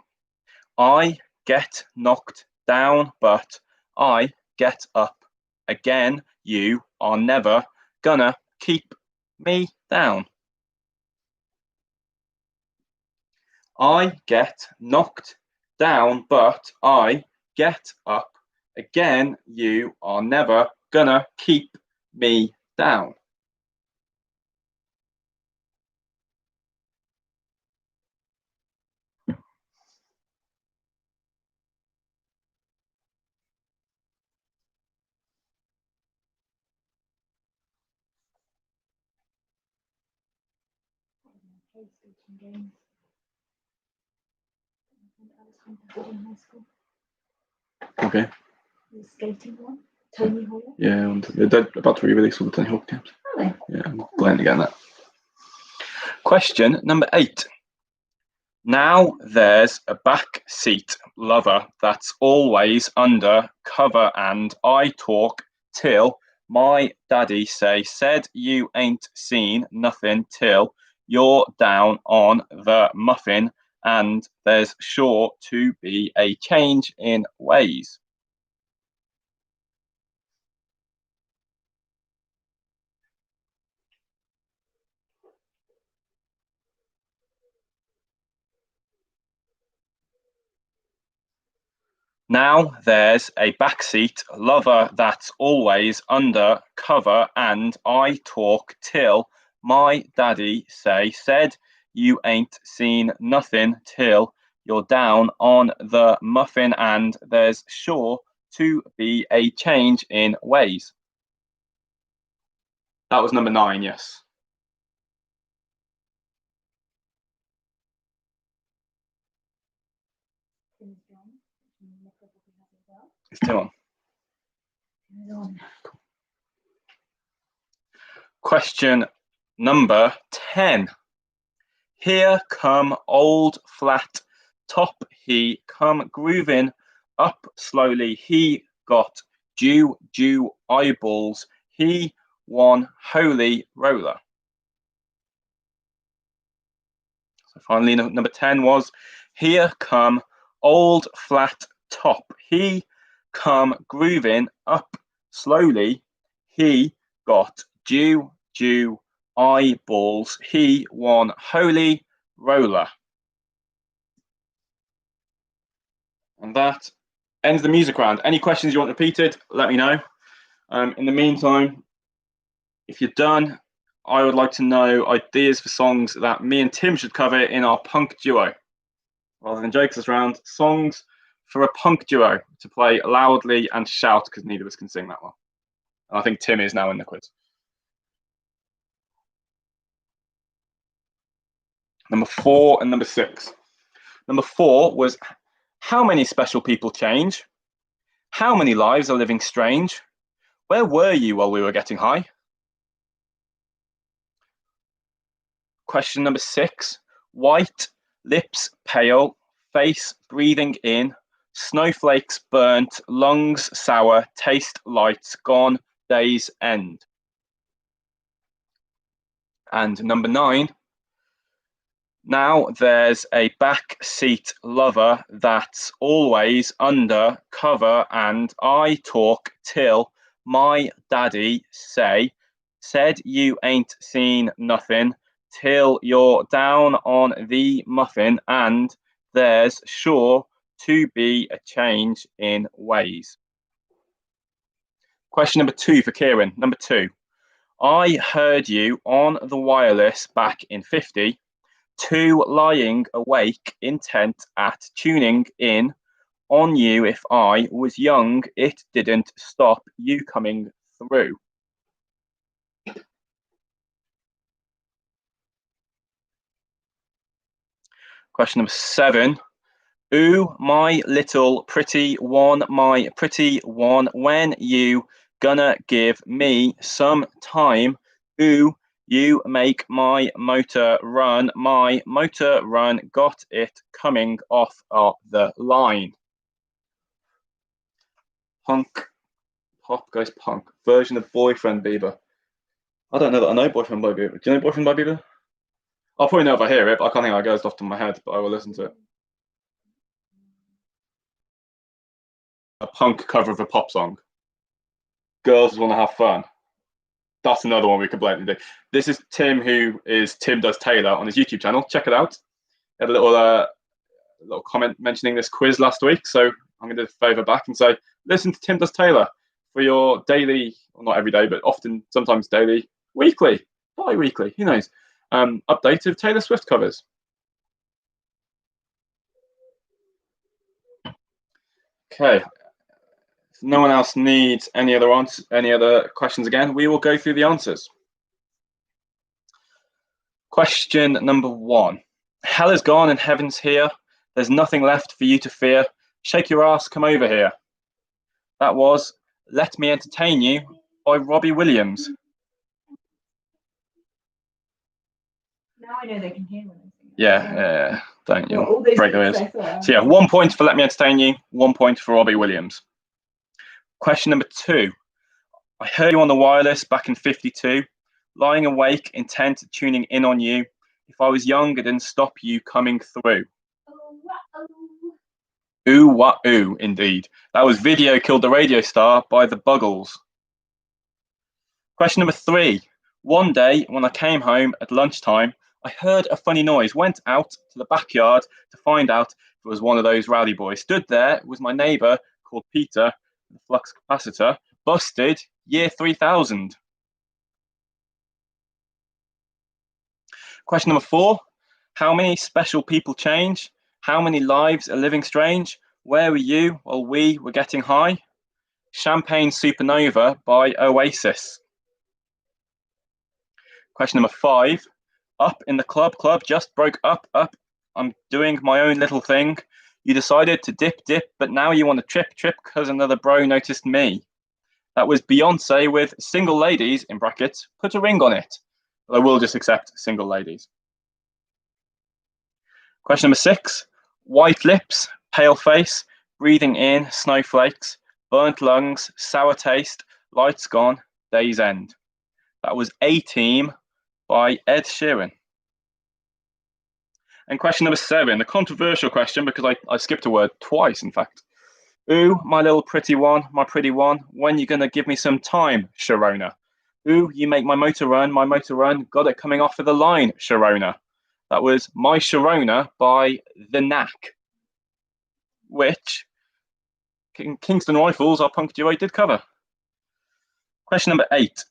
I get knocked down, but I get up again. You are never gonna keep me down. I get knocked down, but I get up again. You are never gonna keep me down. Okay. The skating one, Tony Hawk. Yeah, and they're about to re-release all the Tony Hawk games. Are they? Yeah, I'm glad to get that. Question number 8. Now there's a back seat lover that's always under cover, and I talk till my daddy said you ain't seen nothing till you're down on the muffin, and there's sure to be a change in ways. Now there's a backseat lover that's always under cover, and I talk till my daddy said you ain't seen nothing till you're down on the muffin, and there's sure to be a change in ways. That was number 9, yes. Is Tim on? Question number 10. Here come old flat top, he come grooving up slowly, he got dew eyeballs, he won holy roller. So finally, number 10 was, here come old flat top, he come grooving up slowly, he got dew eyeballs, he won holy roller. And that ends the music round. Any questions you want repeated, let me know. In the meantime, if you're done, I would like to know ideas for songs that me and Tim should cover in our punk duo. Rather than jokes this round, songs for a punk duo to play loudly and shout, because neither of us can sing that well. And I think Tim is now in the quiz. Number 4 and number 6. Number 4 was, how many special people change? How many lives are living strange? Where were you while we were getting high? Question number 6. White, lips pale, face breathing in, snowflakes burnt, lungs sour, taste lights gone, day's end. And number 9. Now there's a backseat lover that's always under cover, and I talk till my daddy said you ain't seen nothing till you're down on the muffin, and there's sure to be a change in ways. Question number 2 for Kieran. Number 2. I heard you on the wireless back in 50. 2 lying awake, intent at tuning in on you. If I was young, it didn't stop you coming through. Question number 7. Ooh, my little pretty one, my pretty one, when you gonna give me some time? Ooh, you make my motor run, got it coming off of the line. Punk, pop goes punk, version of Boyfriend Bieber. I don't know that I know Boyfriend by Bieber. Do you know Boyfriend by Bieber? I'll probably know if I hear it, but I can't think how it goes off the top of my head, but I will listen to it. A punk cover of a pop song. Girls want to have fun. That's another one we could blatantly do. This is Tim, who is Tim Does Taylor on his YouTube channel. Check it out. He had a little comment mentioning this quiz last week, so I'm going to do a favour back and say, listen to Tim Does Taylor for your daily, well, not every day, but often, sometimes daily, weekly, bi-weekly, who knows, update of Taylor Swift covers. Okay. If no one else needs any other questions again, we will go through the answers. Question number 1. Hell is gone and heaven's here. There's nothing left for you to fear. Shake your ass, come over here. That was Let Me Entertain You by Robbie Williams. Now I know they can hear when I sing. Yeah, don't you? Well, Break their ears. So yeah, 1 point for Let Me Entertain You, 1 point for Robbie Williams. Question number 2. I heard you on the wireless back in 52, lying awake, intent, tuning in on you. If I was young, I didn't stop you coming through. Ooh, what ooh, indeed. That was Video Killed the Radio Star by the Buggles. Question number 3. One day, when I came home at lunchtime, I heard a funny noise, went out to the backyard to find out if it was one of those rowdy boys. Stood there with my neighbour called Peter, the flux capacitor, busted, year 3000. Question number 4. How many special people change? How many lives are living strange? Where were you while we were getting high? Champagne Supernova by Oasis. Question number 5. Up in the club, just broke up. I'm doing my own little thing. You decided to dip, but now you want to trip because another bro noticed me. That was Beyonce with Single Ladies, in brackets, put a ring on it. But I will just accept Single Ladies. Question number 6. White lips, pale face, breathing in snowflakes, burnt lungs, sour taste, lights gone, day's end. That was A-Team by Ed Sheeran. And question number 7, the controversial question, because I skipped a word twice, in fact. Ooh, my little pretty one, my pretty one, when you gonna give me some time, Sharona? Ooh, you make my motor run, got it coming off of the line, Sharona. That was My Sharona by The Knack, which Kingston Rifles, our punk duo, did cover. Question number 8.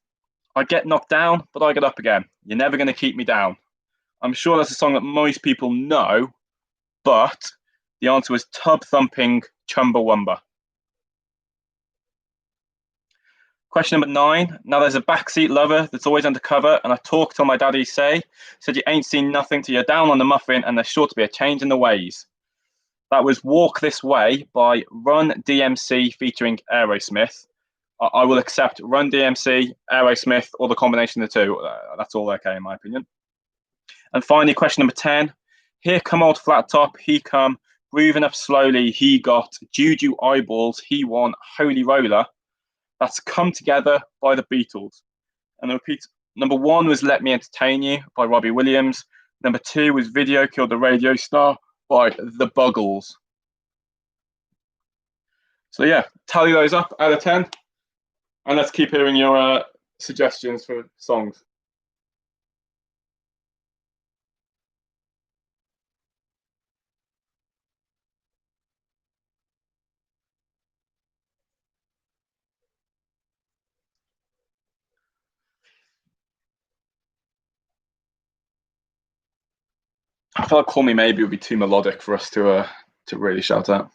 I get knocked down, but I get up again. You're never going to keep me down. I'm sure that's a song that most people know, but the answer was Tub Thumping Chumbawamba. Question number 9. Now there's a backseat lover that's always undercover, and I talk till my daddy said you ain't seen nothing till you're down on the muffin, and there's sure to be a change in the ways. That was Walk This Way by Run DMC featuring Aerosmith. I will accept Run DMC, Aerosmith, or the combination of the two. That's all okay in my opinion. And finally, question number 10. Here come old flat top, he come, breathing up slowly, he got juju eyeballs, he won holy roller. That's Come Together by the Beatles. And I repeat, number 1 was Let Me Entertain You by Robbie Williams. Number 2 was Video Killed the Radio Star by the Buggles. So yeah, tally those up out of 10. And let's keep hearing your suggestions for songs. I feel like Call Me Maybe would be too melodic for us to really shout out.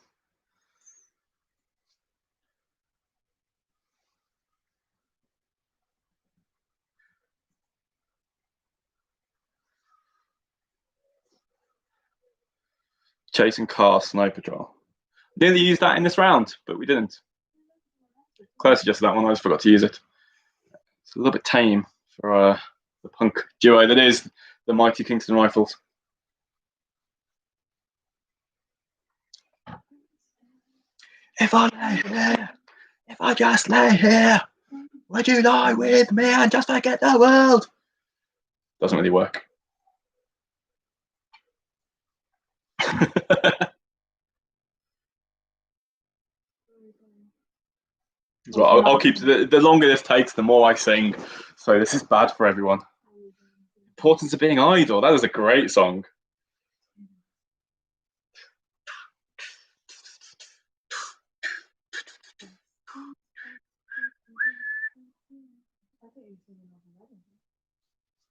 Chasing Cars, Snow Patrol. Nearly used that in this round, but we didn't. Claire suggested that one, I just forgot to use it. It's a little bit tame for the punk duo that is the mighty Kingston Rifles. If I just lay here, would you lie with me and just forget the world? Doesn't really work. Well, I'll keep the longer this takes, the more I sing. So this is bad for everyone. Importance of Being Idle. That is a great song.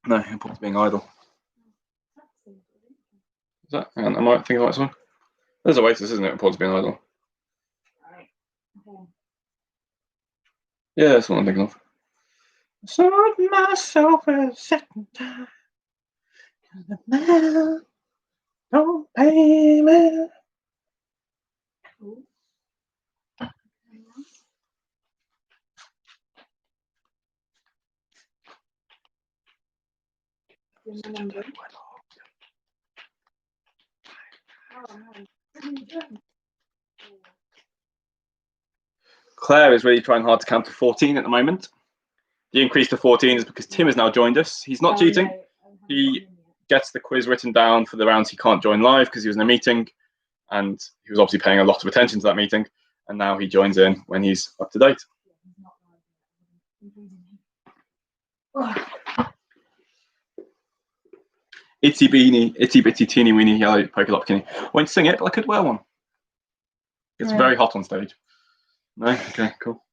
No, Importance of Being Idle. Is that? Hang on, am I thinking of the right song? There's Oasis, isn't it? Importance of Being Idle. Yeah, that's what I'm thinking of. Sort myself a second time. Don't pay me. Claire is really trying hard to count to 14 at the moment. The increase to 14 is because Tim has now joined us. He's not cheating. He gets the quiz written down for the rounds he can't join live because he was in a meeting, and he was obviously paying a lot of attention to that meeting, and now he joins in when he's up to date. Itsy bitty teeny weeny yellow polka dot bikini. I won't sing it, but I could wear one. It's very hot on stage. No? Okay, cool.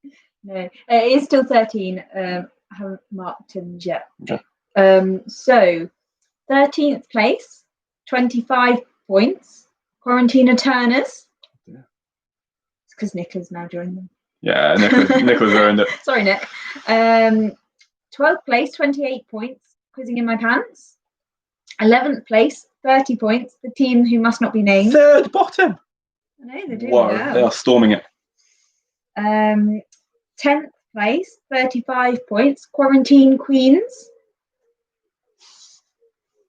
No, it is still 13. I haven't marked Tim's yet. Okay. So 13th place, 25 points. Quarantina Turners. Yeah. It's because Nick has now joined them. Yeah, Nicholas ruined it. Sorry, Nick. 12th place, 28 points. Quizzing in my pants. 11th place, 30 points. The team who must not be named. Third bottom. I know, they're doing Whoa, well. they are storming it. 10th place, 35 points. Quarantine Queens.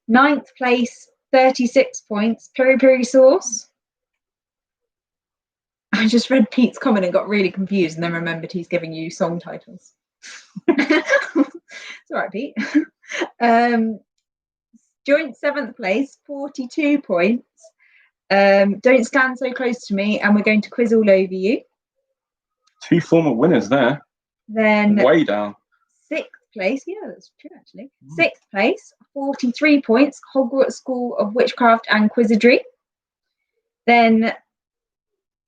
9th place, 36 points. Peri Peri Sauce. I just read Pete's comment and got really confused and then remembered he's giving you song titles. It's all right, Pete. Joint 7th place, 42 points. Don't stand so close to me and we're going to quiz all over you. 2 former winners there. Then way down. 6th place, yeah, that's true actually. 6th place, 43 points. Hogwarts School of Witchcraft and Quizardry. Then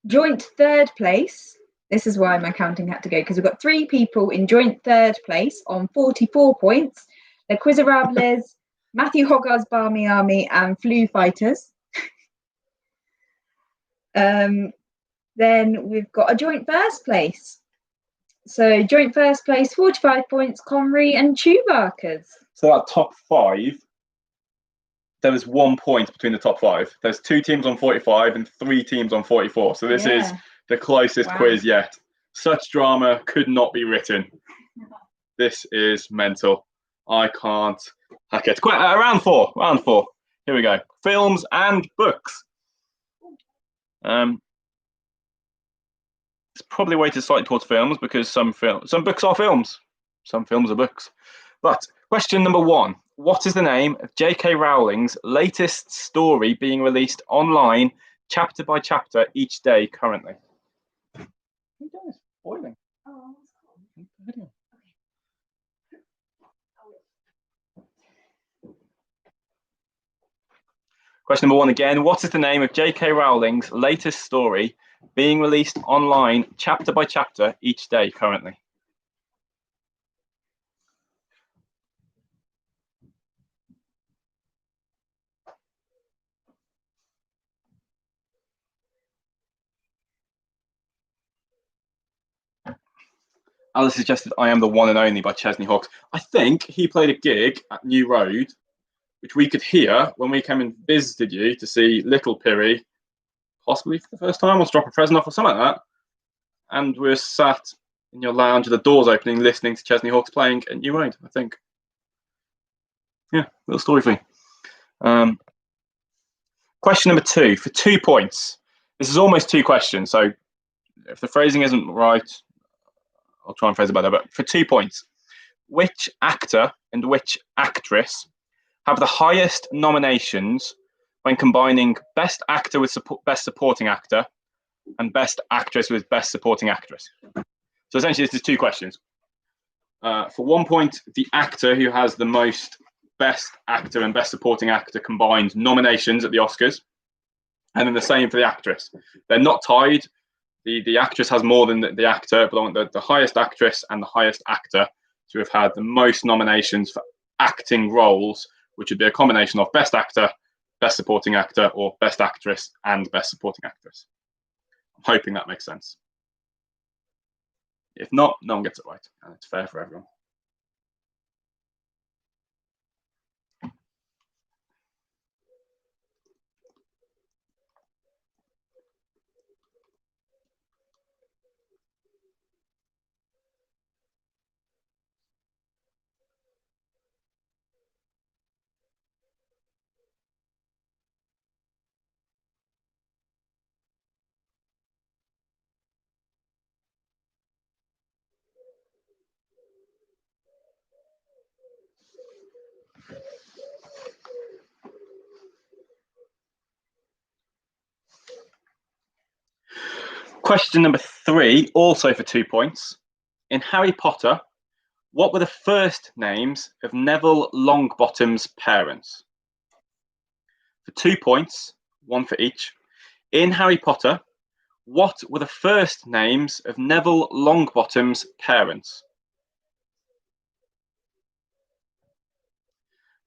joint 3rd place. This is why my counting had to go, because we've got 3 people in joint 3rd place on 44 points. The Quizarables, Matthew Hogarth's Barmy Army, and Flu Fighters. Then we've got a joint 1st place. So joint 1st place, 45 points, Comrie and Chewbacca's. So that top 5, there was 1 point between the top 5. There's 2 teams on 45 and 3 teams on 44. So this is the closest quiz yet. Such drama could not be written. This is mental. I can't hack it. Round 4. Here we go. Films and books. It's probably weighted slightly towards films because some books are films. Some films are books. But question number 1. What is the name of J.K. Rowling's latest story being released online, chapter by chapter, each day currently? Who does? Boiling. Oh, that's cool. Question number 1 again. What is the name of J.K. Rowling's latest story being released online, chapter by chapter, each day currently? Alice suggested I Am the One and Only by Chesney Hawkes. I think he played a gig at New Road, which we could hear when we came and visited you to see Little Piri, possibly for the first time, or drop a present off or something like that. And we were sat in your lounge with the doors opening, listening to Chesney Hawkes playing at New Road, I think. Yeah, little story for you. Question number 2, for 2 points. This is almost 2 questions, so if the phrasing isn't right, I'll try and phrase it better, but for 2 points. Which actor and which actress have the highest nominations when combining Best Actor with Best Supporting Actor and Best Actress with Best Supporting Actress? So essentially, this is 2 questions. For 1 point, the actor who has the most Best Actor and Best Supporting Actor combined nominations at the Oscars, and then the same for the actress. They're not tied. The actress has more than the actor, but I want the highest actress and the highest actor to have had the most nominations for acting roles, which would be a combination of Best Actor, Best Supporting Actor, or Best Actress and Best Supporting Actress. I'm hoping that makes sense. If not, no one gets it right, and it's fair for everyone. Question number 3, also for 2 points. In Harry Potter, what were the first names of Neville Longbottom's parents? For 2 points, one for each. In Harry Potter, what were the first names of Neville Longbottom's parents?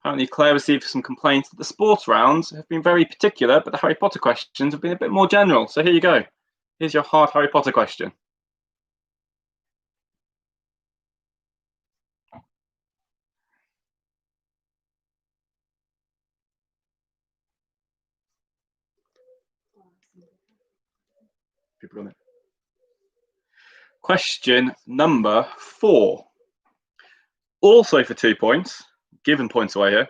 Apparently, Claire received some complaints that the sports rounds have been very particular, but the Harry Potter questions have been a bit more general. So here you go. Here's your hard Harry Potter question. People on it. Question number 4. Also for 2 points, giving points away here.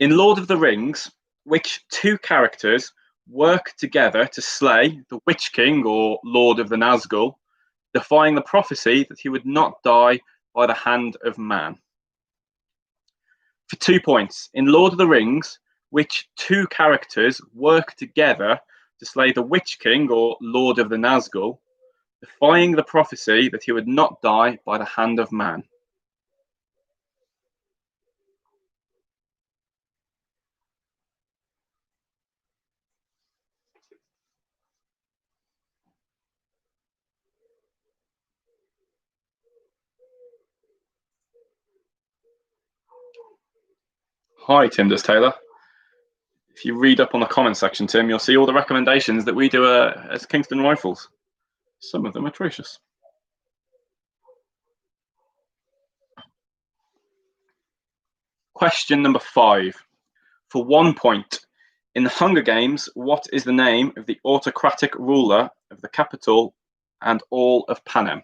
In Lord of the Rings, which 2 characters work together to slay the Witch King or Lord of the Nazgul, defying the prophecy that he would not die by the hand of man? For 2 points, in Lord of the Rings, which 2 characters work together to slay the Witch King or Lord of the Nazgul, defying the prophecy that he would not die by the hand of man? Hi, Tim Does Taylor. If you read up on the comment section, Tim, you'll see all the recommendations that we do as Kingston Rifles. Some of them atrocious. Question number 5. For 1 point. In the Hunger Games, what is the name of the autocratic ruler of the capital and all of Panem?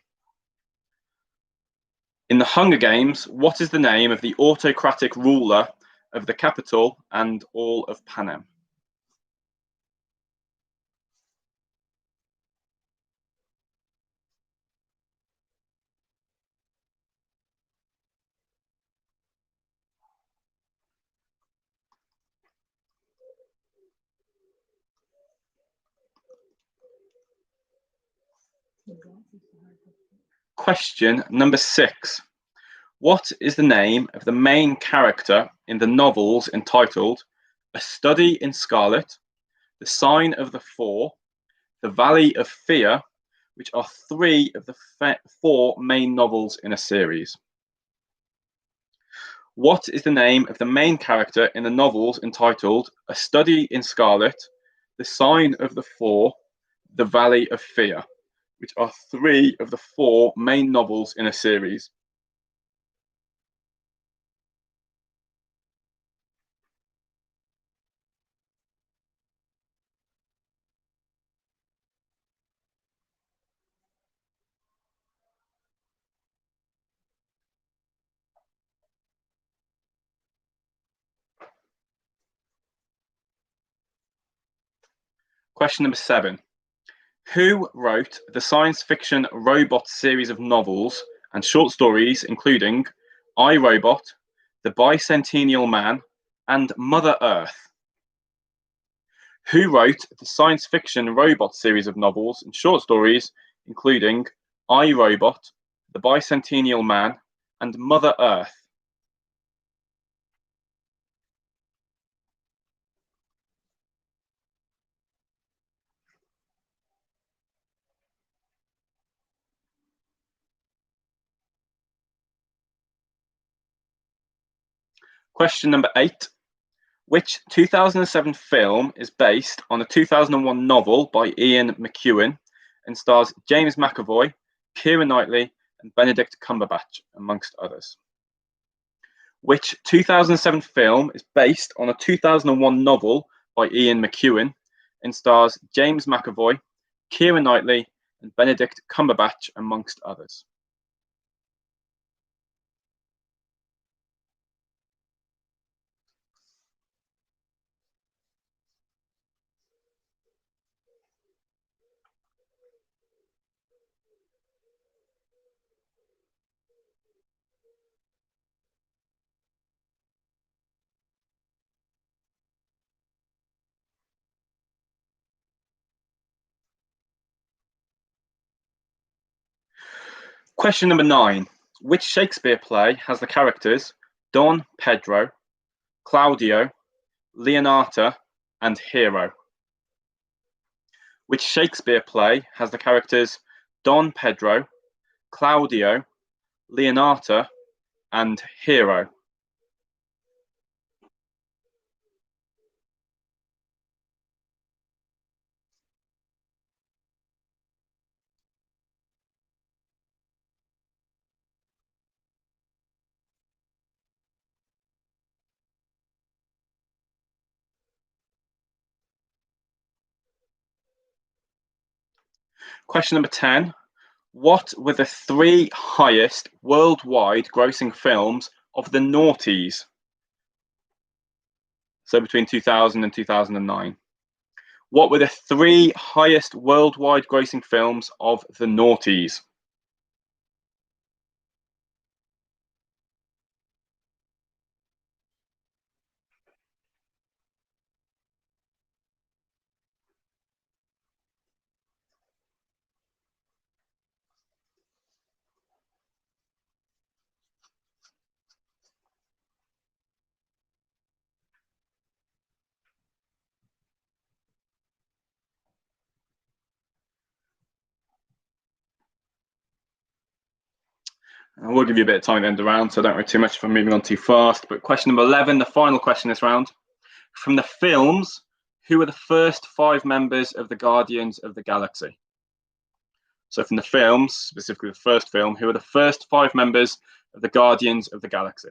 In the Hunger Games, what is the name of the autocratic ruler of the capital and all of Panem? Question number 6. What is the name of the main character in the novels entitled A Study in Scarlet, The Sign of the Four, The Valley of Fear, which are 3 of the 4 main novels in a series? What is the name of the main character in the novels entitled A Study in Scarlet, The Sign of the Four, The Valley of Fear, which are 3 of the 4 main novels in a series? Question number 7. Who wrote the science fiction robot series of novels and short stories including I, Robot, The Bicentennial Man, and Mother Earth? Who wrote the science fiction robot series of novels and short stories including I, Robot, The Bicentennial Man, and Mother Earth? Question number 8. Which 2007 film is based on a 2001 novel by Ian McEwan and stars James McAvoy, Keira Knightley, and Benedict Cumberbatch, amongst others? Which 2007 film is based on a 2001 novel by Ian McEwan and stars James McAvoy, Keira Knightley, and Benedict Cumberbatch, amongst others? Question number 9. Which Shakespeare play has the characters Don Pedro, Claudio, Leonata, and Hero? Which Shakespeare play has the characters Don Pedro, Claudio, Leonata, and Hero? Question number 10. What were the 3 highest worldwide grossing films of the noughties? So between 2000 and 2009. What were the 3 highest worldwide grossing films of the noughties? I will give you a bit of time to end the round, so don't worry too much if I'm moving on too fast. But question number 11, the final question this round. From the films, who were the first 5 members of the Guardians of the Galaxy? So from the films, specifically the first film, who are the first 5 members of the Guardians of the Galaxy?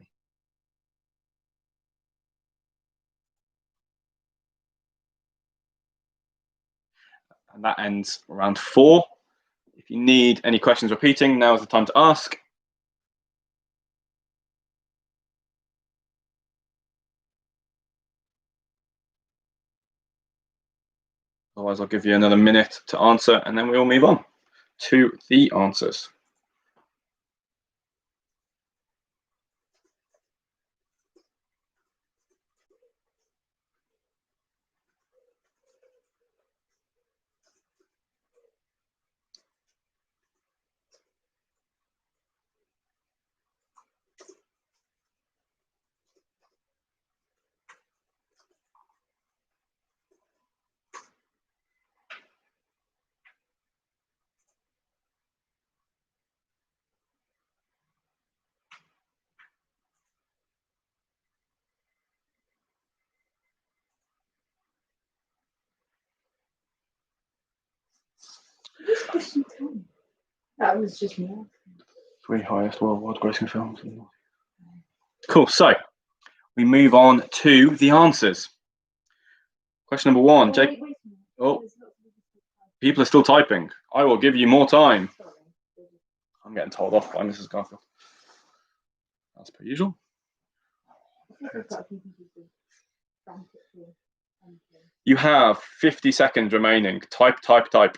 And that ends round 4. If you need any questions repeating, now is the time to ask. Otherwise, I'll give you another minute to answer, and then we'll move on to the answers. Question 10. That was just me. 3 highest worldwide grossing films. Cool. So we move on to the answers. Question number 1. Jake. Oh, people are still typing. I will give you more time. I'm getting told off by Mrs. Garfield. As per usual. You have 50 seconds remaining. Type, type, type.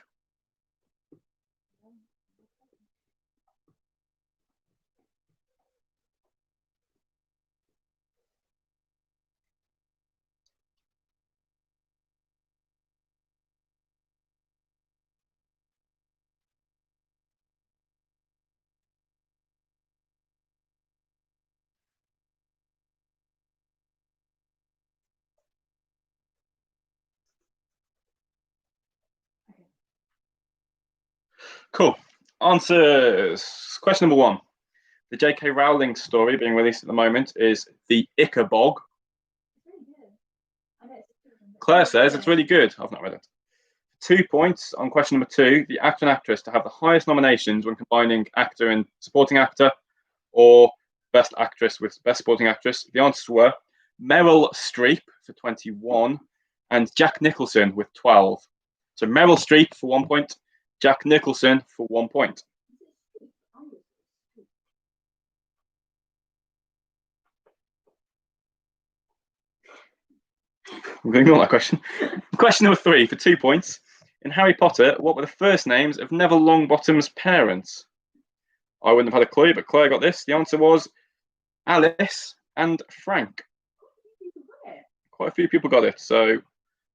Cool. Answers. Question number 1. The J.K. Rowling story being released at the moment is The Ichabog. Claire says it's really good. I've not read it. 2 points on question number 2. The actor and actress to have the highest nominations when combining actor and supporting actor, or best actress with best supporting actress. The answers were Meryl Streep for 21 and Jack Nicholson with 12. So Meryl Streep for 1 point, Jack Nicholson for 1 point. We're going to ignore that question. Question number 3 for 2 points. In Harry Potter, what were the first names of Neville Longbottom's parents? I wouldn't have had a clue, but Claire got this. The answer was Alice and Frank. Quite a few people got it. So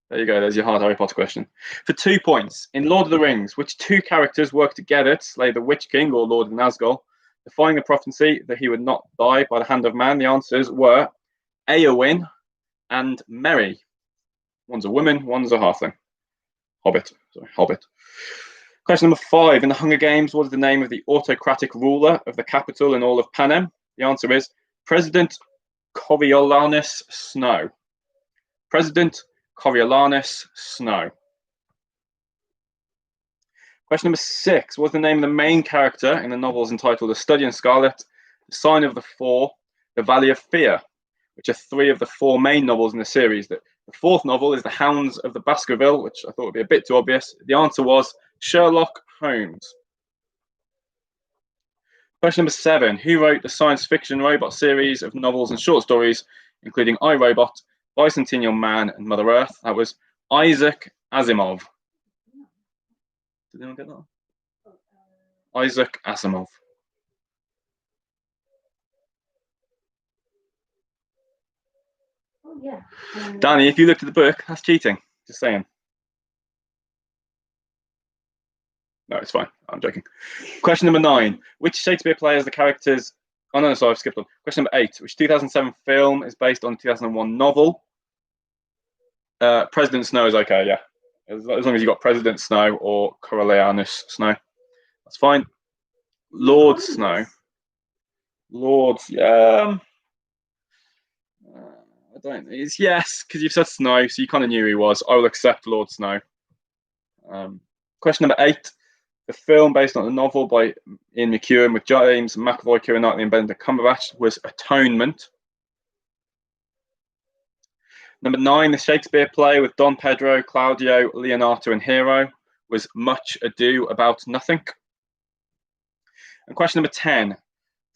There you go. There's your hard Harry Potter question. For 2 points, in Lord of the Rings, which two characters work together to slay the Witch King or Lord of Nazgul, defying the prophecy that he would not die by the hand of man? The answers were Eowyn and Merry. One's a woman, one's a halfling. Hobbit. Question number 5. In the Hunger Games, what is the name of the autocratic ruler of the capital in all of Panem? The answer is President Coriolanus Snow. President Coriolanus Snow. Question number 6. What's the name of the main character in the novels entitled The Study in Scarlet, The Sign of the Four, The Valley of Fear, which are 3 of the 4 main novels in the series? The 4th novel is The Hounds of the Baskerville, which I thought would be a bit too obvious. The answer was Sherlock Holmes. Question number 7. Who wrote the science fiction robot series of novels and short stories, including I, Robot, Bicentennial Man, and Mother Earth? That was Isaac Asimov. Did anyone get that? Isaac Asimov. Oh, yeah. Danny, if you looked at the book, that's cheating. Just saying. No, it's fine. I'm joking. Question number 9. Which Shakespeare play has the characters... Oh, no, sorry, I've skipped on. Question number 8. Which 2007 film is based on a 2001 novel? President Snow is okay, yeah. As long as you got President Snow or Coriolanus Snow. That's fine. Lord Snow. Lord's, yeah. I don't. It's yes, because you've said Snow, so you kind of knew who he was. I will accept Lord Snow. Question number 8. The film based on a novel by Ian McEwan with James McAvoy, Keira Knightley, and Benedict Cumberbatch was Atonement. Number 9. The Shakespeare play with Don Pedro, Claudio, Leonato, and Hero was Much Ado About Nothing. And question number 10.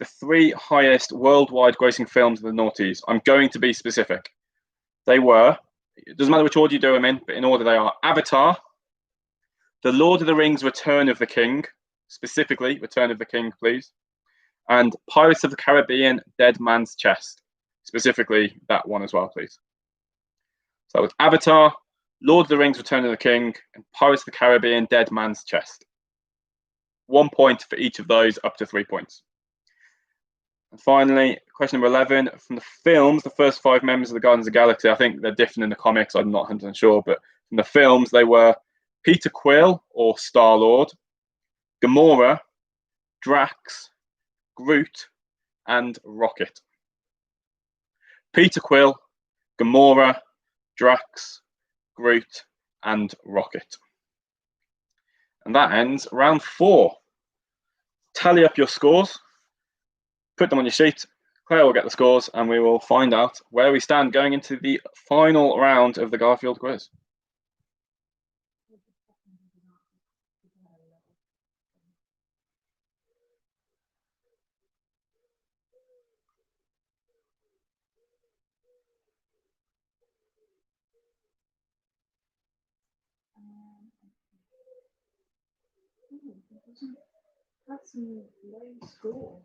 The 3 highest worldwide grossing films of the noughties. I'm going to be specific. They were, it doesn't matter which order you do them in, but in order they are Avatar, The Lord of the Rings, Return of the King, specifically Return of the King, please, and Pirates of the Caribbean, Dead Man's Chest, specifically that one as well, please. So that was Avatar, Lord of the Rings, Return of the King, and Pirates of the Caribbean, Dead Man's Chest. 1 point for each of those, up to 3 points. And finally, question number 11. From the films, the first 5 members of the Guardians of the Galaxy, I think they're different in the comics, I'm not 100% sure, but from the films, they were Peter Quill, or Star-Lord, Gamora, Drax, Groot, and Rocket. Peter Quill, Gamora, Drax, Groot, and Rocket. And that ends round 4. Tally up your scores, put them on your sheet. Claire will get the scores, and we will find out where we stand going into the final round of the Garfield quiz. That's some low scores.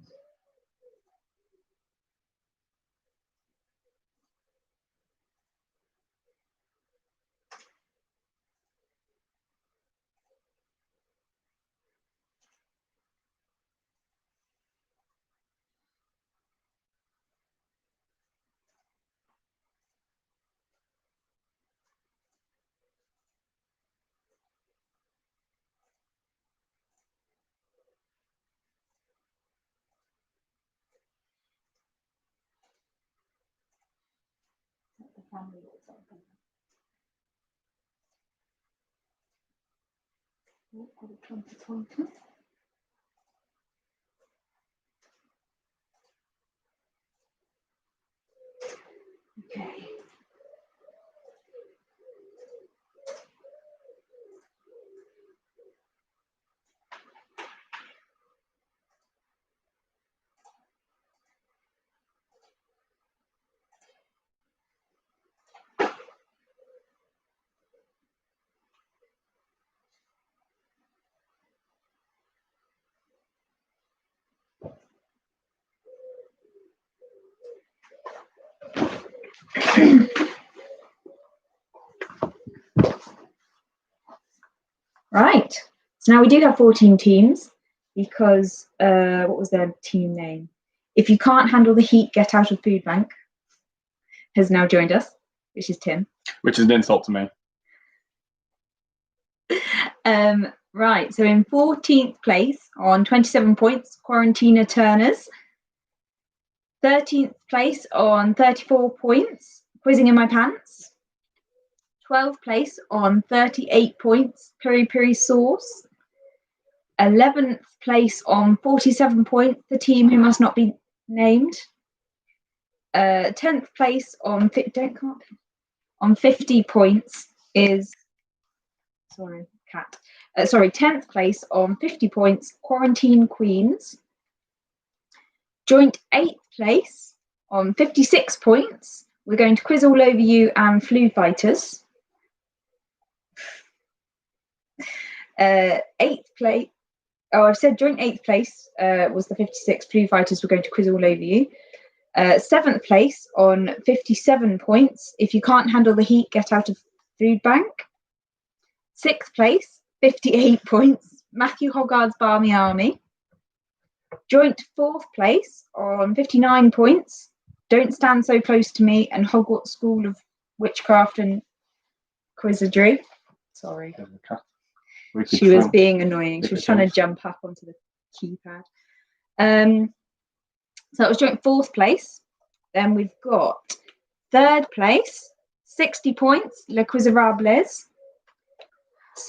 The family looks like them. Oh, got a 2020. Okay. Right. So now we do have 14 teams because what was their team name? If you can't handle the heat, get out of food bank has now joined us, which is Tim. Which is an insult to me. Right. So in 14th place on 27 points, Quarantina Turners. 13th place on 34 points, Quizzing in My Pants. 12th place on 38 points, Piri Piri Sauce. 11th place on 47 points, The Team Who Must Not Be Named. 10th place on 50 points is 10th place on 50 points, Quarantine Queens. Joint 8th place on 56 points, We're Going to Quiz All Over You and Flu Fighters. 8th place, I've said joint 8th place was the 56 Flu Fighters, We're Going to Quiz All Over You. 7th place on 57 points, If You Can't Handle the Heat, Get Out of Food Bank. 6th place, 58 points, Matthew Hoggard's Barmy Army. Joint 4th place on 59 points, Don't Stand So Close to Me and Hogwarts School of Witchcraft and Quizardry. Sorry. She was being annoying. She was trying to jump up onto the keypad. So that was joint 4th place. Then we've got 3rd place, 60 points, Le Quizerables.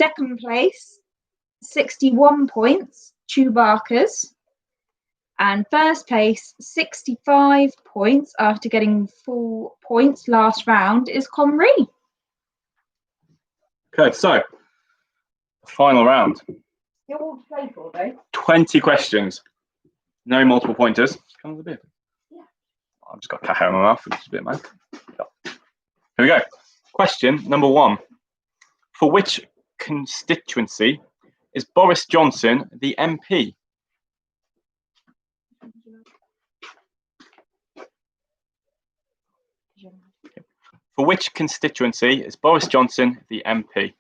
2nd place, 61 points, Chewbacca's. And 1st place, 65 points after getting 4 points last round is Comrie. Okay, so final round. You're all to play for, though. 20 questions. No multiple pointers. Come with a bit. Yeah. I've just got cat hair in my mouth, which is a bit mad. Here we go. Question number 1. For which constituency is Boris Johnson the MP? For which constituency is Boris Johnson the MP?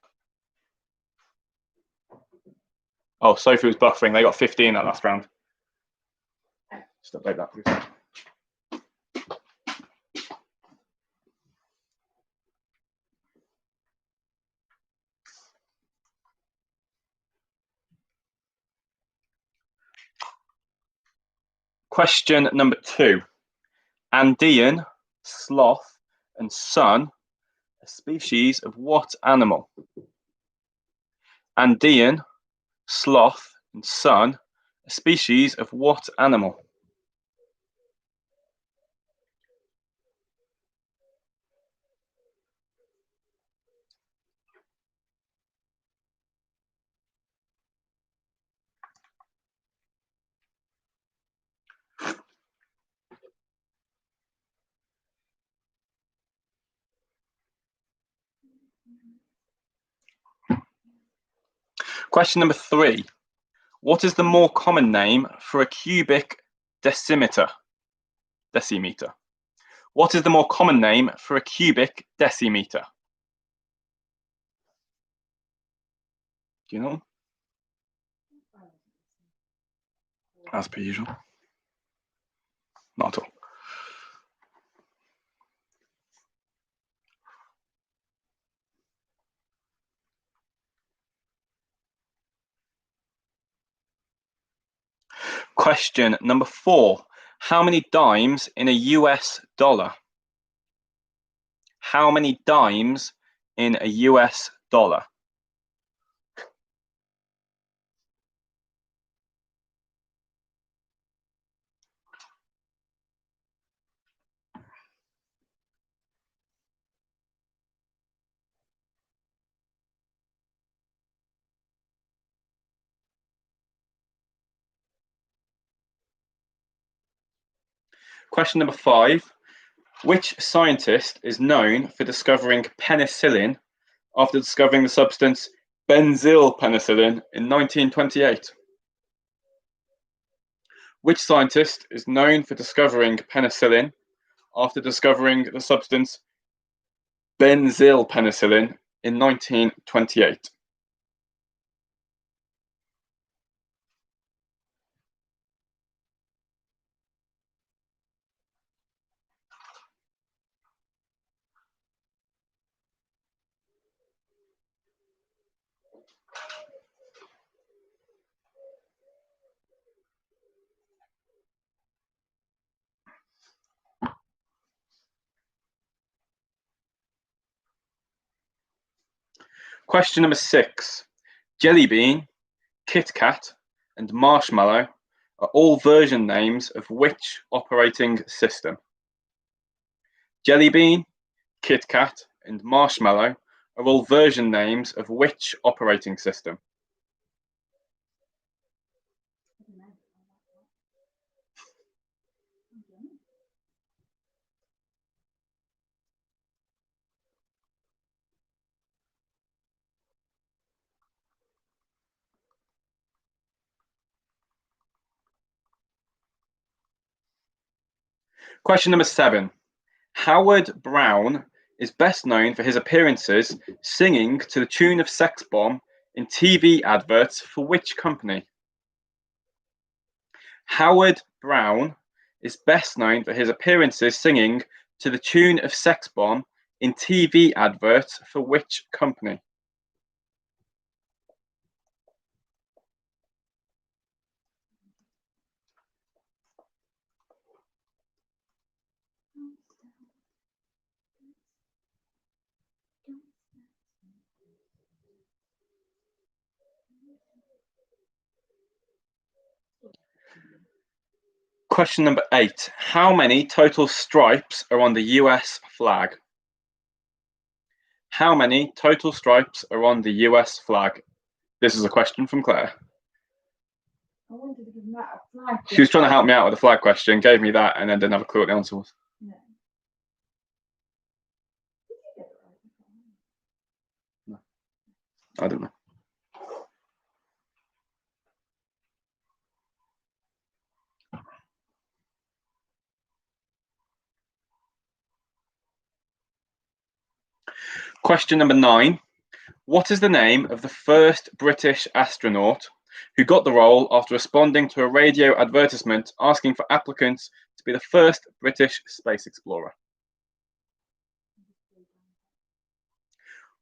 Oh, Sophie was buffering. They got 15 that last round. Just update that, please. Question number 2. Andean, sloth, and sun, a species of what animal? Andean, sloth, and sun, a species of what animal? Question number 3. What is the more common name for a cubic decimeter? Decimeter. What is the more common name for a cubic decimeter? Do you know? As per usual. Not at all. Question number 4. How many dimes in a US dollar? How many dimes in a US dollar? Question number 5. Which scientist is known for discovering penicillin after discovering the substance benzylpenicillin in 1928? Which scientist is known for discovering penicillin after discovering the substance benzylpenicillin in 1928? Question number 6. Jelly bean, Kit Kat, and Marshmallow are all version names of which operating system? Jelly bean, Kit Kat, and Marshmallow are all version names of which operating system? Question number 7. Howard Brown is best known for his appearances singing to the tune of Sex Bomb in TV adverts for which company? Howard Brown is best known for his appearances singing to the tune of Sex Bomb in TV adverts for which company? Question number 8. How many total stripes are on the US flag? How many total stripes are on the US flag? This is a question from Claire. I wanted to give him that a flag. She was trying to help me out with the flag question, gave me that, and then didn't have a clue what the answer was. No. I don't know. Question number 9. What is the name of the first British astronaut who got the role after responding to a radio advertisement asking for applicants to be the first British space explorer?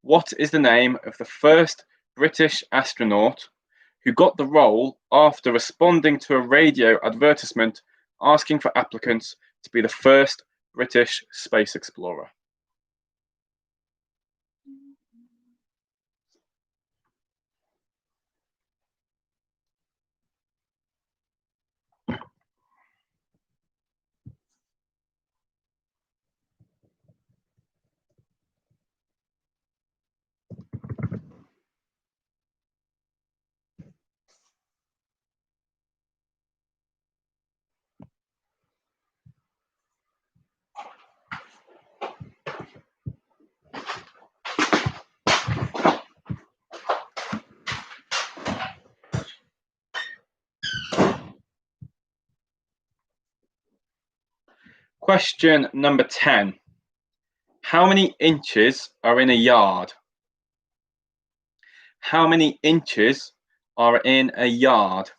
What is the name of the first British astronaut who got the role after responding to a radio advertisement asking for applicants to be the first British space explorer? Question number 10. How many inches are in a yard? How many inches are in a yard?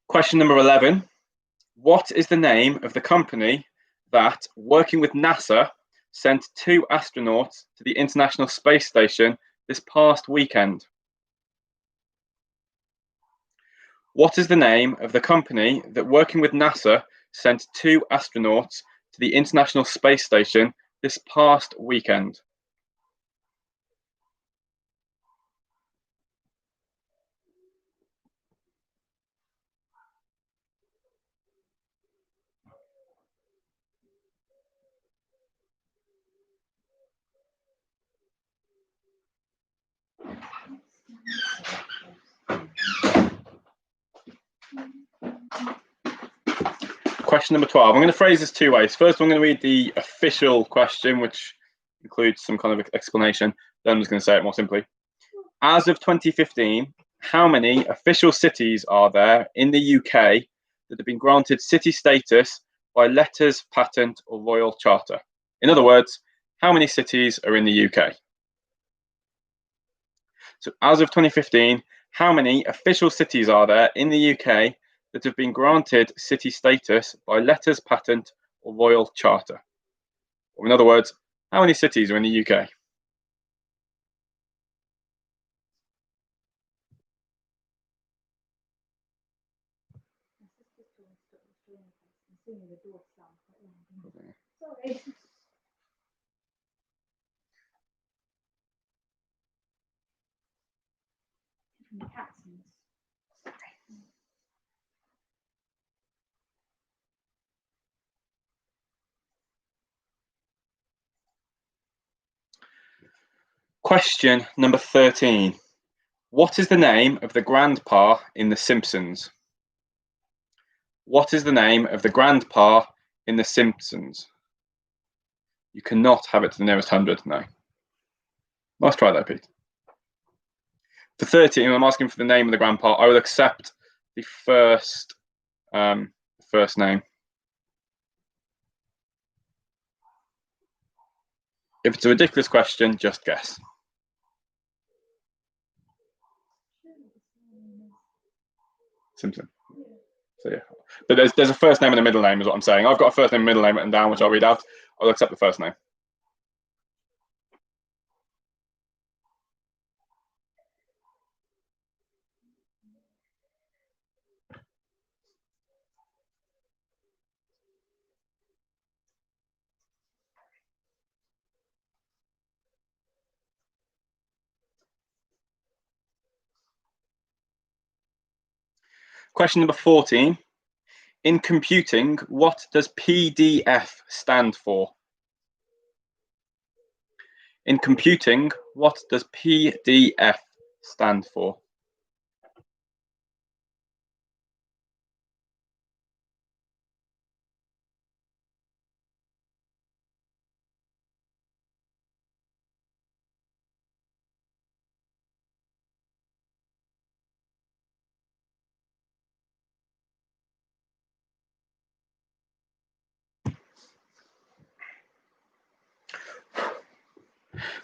Question number 11. What is the name of the company that, working with NASA, sent 2 astronauts to the International Space Station this past weekend? What is the name of the company that, working with NASA, sent 2 astronauts to the International Space Station this past weekend? Question number 12. I'm going to phrase this 2 ways. First, I'm going to read the official question, which includes some kind of explanation. Then I'm just going to say it more simply. As of 2015, how many official cities are there in the UK that have been granted city status by letters, patent, or royal charter? In other words, how many cities are in the UK? So as of 2015, How many official cities are there in the UK that have been granted city status by letters patent or royal charter? Or in other words, how many cities are in the UK? Sorry. Question number 13. What is the name of the grandpa in The Simpsons? What is the name of the grandpa in The Simpsons? You cannot have it to the nearest 100, no. Let's try that, Pete. For 13, I'm asking for the name of the grandpa. I will accept the first name. If it's a ridiculous question, just guess. Simpson. So yeah, but there's a first name and a middle name, is what I'm saying. I've got a first name and middle name written down, which I'll read out. I'll accept the first name. Question number 14. In computing, what does PDF stand for? In computing, what does PDF stand for?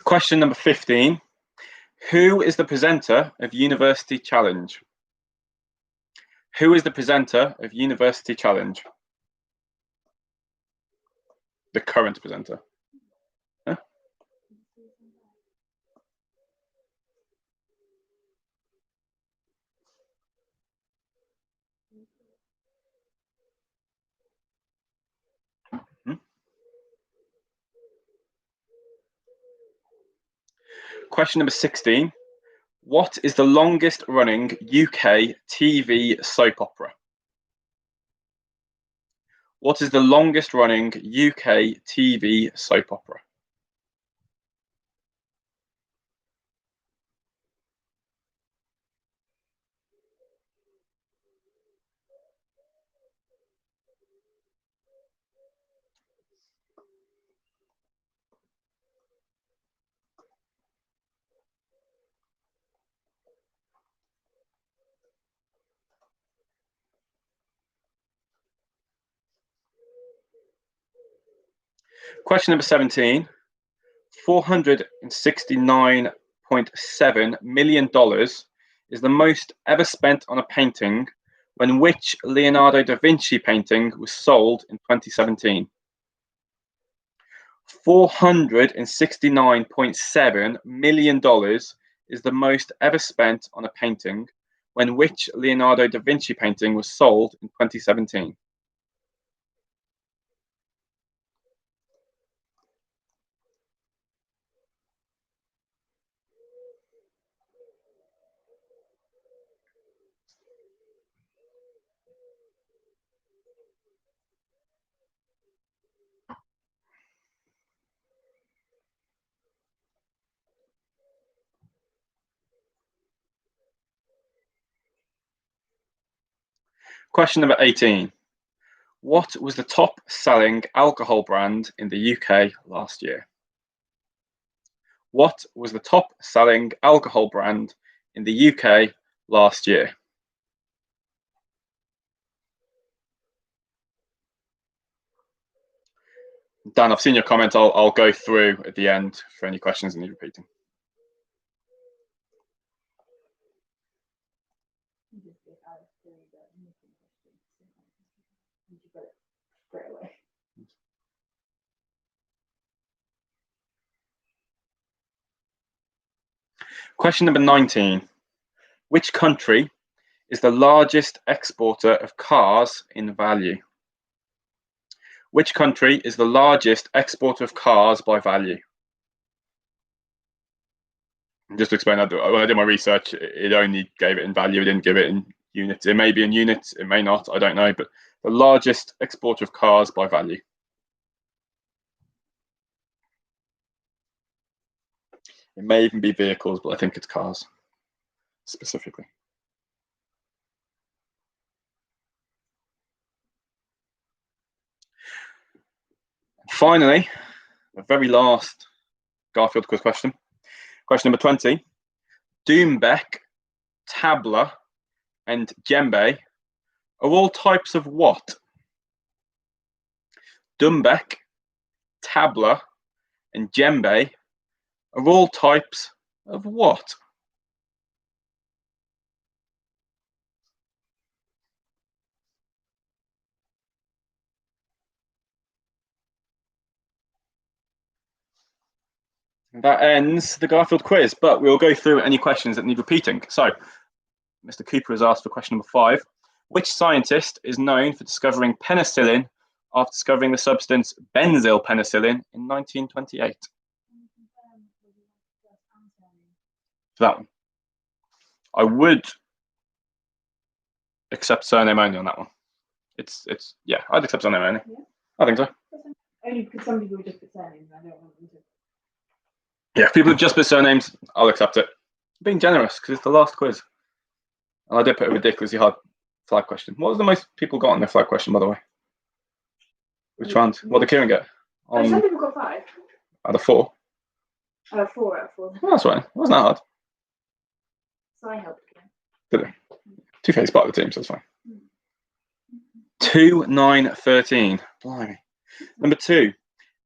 Question number 15. Who is the presenter of University Challenge? Who is the presenter of University Challenge? The current presenter. Huh? Question number 16. What is the longest running UK TV soap opera? What is the longest running UK TV soap opera? Question number 17. $469.7 million is the most ever spent on a painting when which Leonardo da Vinci painting was sold in 2017? $469.7 million is the most ever spent on a painting when which Leonardo da Vinci painting was sold in 2017? Question number 18. What was the top selling alcohol brand in the UK last year? What was the top selling alcohol brand in the UK last year? Dan, I've seen your comment. I'll go through at the end for any questions that need repeating. Straight away. Question number 19. Which country is the largest exporter of cars in value? Which country is the largest exporter of cars by value? Just to explain that, when I did my research, it only gave it in value. It didn't give it in units. It may be in units, it may not, I don't know. But the largest exporter of cars by value. It may even be vehicles, but I think it's cars specifically. Finally, the very last Garfield quiz question. Question number 20. Doombeck, tabla, and djembe are all types of what? Doombeck, tabla, and djembe are all types of what? That ends the Garfield quiz, but we'll go through any questions that need repeating. So, Mr. Cooper has asked for question number 5. Which scientist is known for discovering penicillin after discovering the substance benzyl penicillin in 1928? For that one. I would accept surname only on that one. It's yeah, I'd accept surname only. Yeah. I think so. Only because some people just put surnames. I don't want them to. Yeah, if people have just put surnames, I'll accept it. I'm being generous because it's the last quiz. And I did put a ridiculously hard flag question. What was the most people got on their flag question, by the way? Which ones? What did Kieran get? Some people got 5. Out of 4? 4 out of 4. Well, that's right. It wasn't that hard. So I helped again. Did they? Two-Face part of the team, so that's fine. 2, 9, 13. Blimey. Number 2.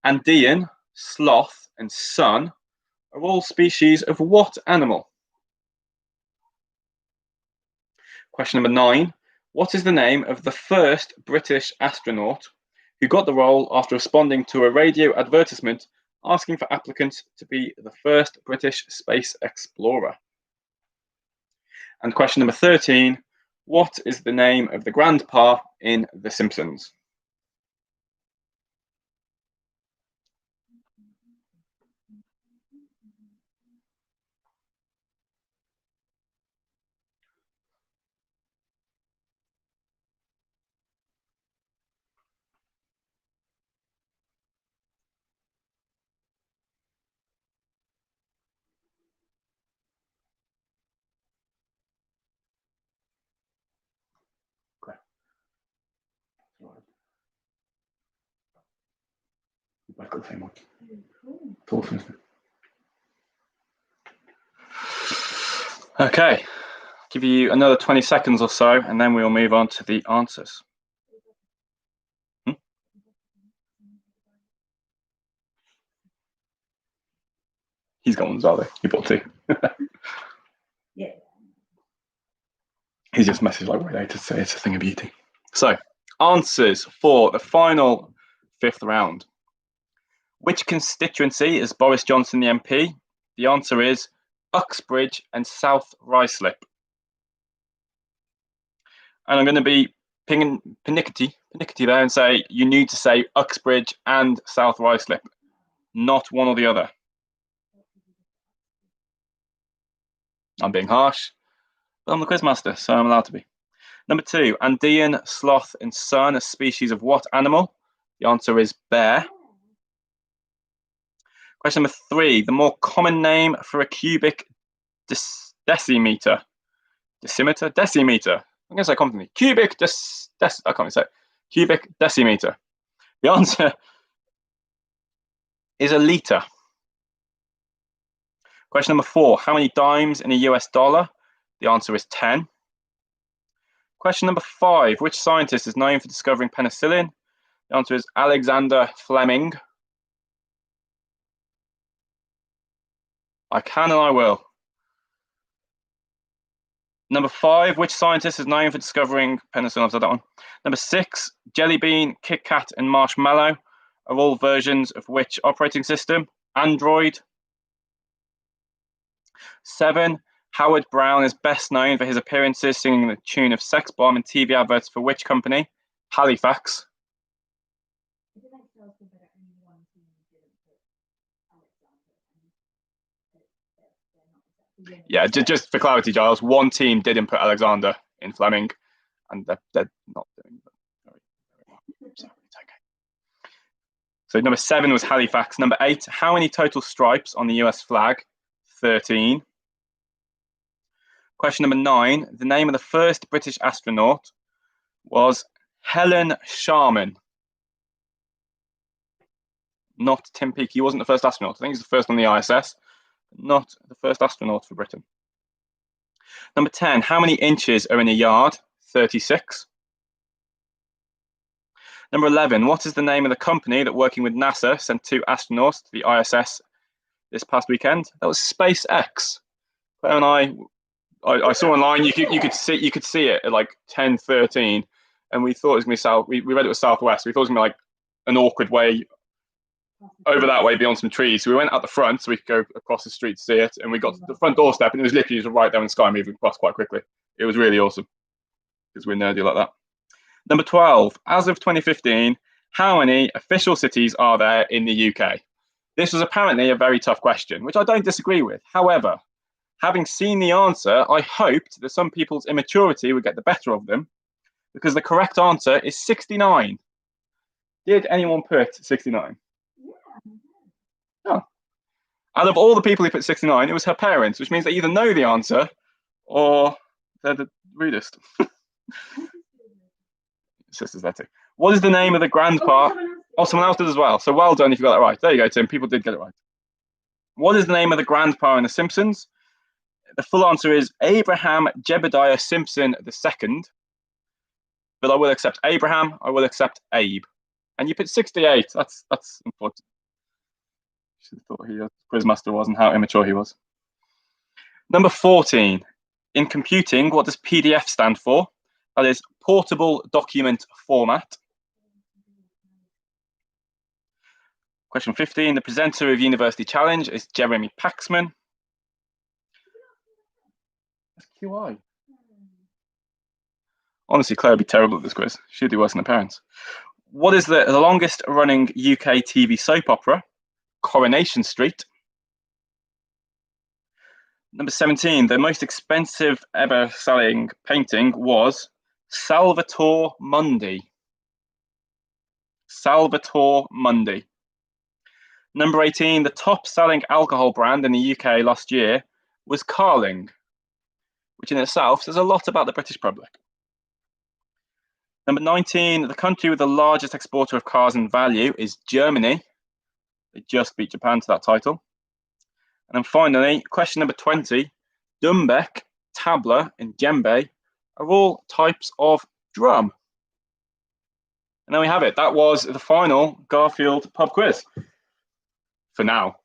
Andean, sloth, and sun are all species of what animal? Question number 9. What is the name of the first British astronaut who got the role after responding to a radio advertisement asking for applicants to be the first British space explorer? And question number 13. What is the name of the grandpa in The Simpsons? I've got the same one. Cool. Okay, give you another 20 seconds or so, and then we'll move on to the answers. He's got one as well, though. He bought 2. Yeah. He's just messaged like way later to say it's a thing of beauty. So, answers for the final 5th round. Which constituency is Boris Johnson the MP? The answer is Uxbridge and South Ruislip. And I'm going to be pinickety there and say you need to say Uxbridge and South Ruislip, not one or the other. I'm being harsh, but I'm the quizmaster, so I'm allowed to be. Number 2, Andean, sloth, and sun are species of what animal? The answer is bear. Question number 3, the more common name for a cubic decimeter. Decimeter? Decimeter. I'm going to say confidently. Cubic I can't even say it. Cubic decimeter. The answer is a litre. Question number 4, how many dimes in a US dollar? The answer is 10. Question number 5, which scientist is known for discovering penicillin? The answer is Alexander Fleming. I can and I will. Number 5, which scientist is known for discovering penicillin? I've said that one. Number 6, Jelly Bean, Kit Kat, and Marshmallow are all versions of which operating system? Android. 7, Howard Brown is best known for his appearances singing the tune of Sex Bomb in TV adverts for which company? Halifax. Yeah, just for clarity, Giles, one team didn't put Alexander in Fleming, and they're not doing very well. So it's okay. So number 7 was Halifax. Number 8, how many total stripes on the US flag? 13. Question number 9, the name of the first British astronaut was Helen Sharman. Not Tim Peake. He wasn't the first astronaut. I think he's the first on the ISS, not the first astronaut for Britain. Number 10, how many inches are in a yard? 36. Number 11, what is the name of the company that, working with NASA, sent 2 astronauts to the ISS this past weekend? That was SpaceX. Claire and I saw online, you could see it at like 10:13, and we thought it was going to be south. We read it was southwest. We thought it was going to be like an awkward way over that way beyond some trees. So we went out the front so we could go across the street to see it, and we got to the front doorstep, and it was literally just right there in the sky, moving across quite quickly. It was really awesome because we're nerdy like that. Number 12, as of 2015, how many official cities are there in the UK? This was apparently a very tough question, which I don't disagree with. However, having seen the answer, I hoped that some people's immaturity would get the better of them, because the correct answer is 69. Did anyone put 69? Oh. Out of all the people who put 69, it was her parents, which means they either know the answer or they're the rudest. Sisters there too. What is the name of the grandpa? Oh, someone else did as well. So well done if you got that right. There you go, Tim. People did get it right. What is the name of the grandpa in The Simpsons? The full answer is Abraham Jebediah Simpson II. But I will accept Abraham. I will accept Abe. And you put 68. That's unfortunate. Should have thought he quizmaster was and how immature he was. Number 14. In computing, what does PDF stand for? That is portable document format. Question 15. The presenter of University Challenge is Jeremy Paxman. That's QI. Honestly, Claire would be terrible at this quiz. She'd do worse than her parents. What is the longest running UK TV soap opera? Coronation Street. Number 17, the most expensive ever selling painting was Salvator Mundi. Salvator Mundi. Number 18, the top selling alcohol brand in the UK last year was Carling, which in itself says a lot about the British public. Number 19, the country with the largest exporter of cars in value is Germany. They just beat Japan to that title. And then finally, question number 20, Dumbek, tabla, and djembe are all types of drum. And there we have it. That was the final Garfield pub quiz. For now.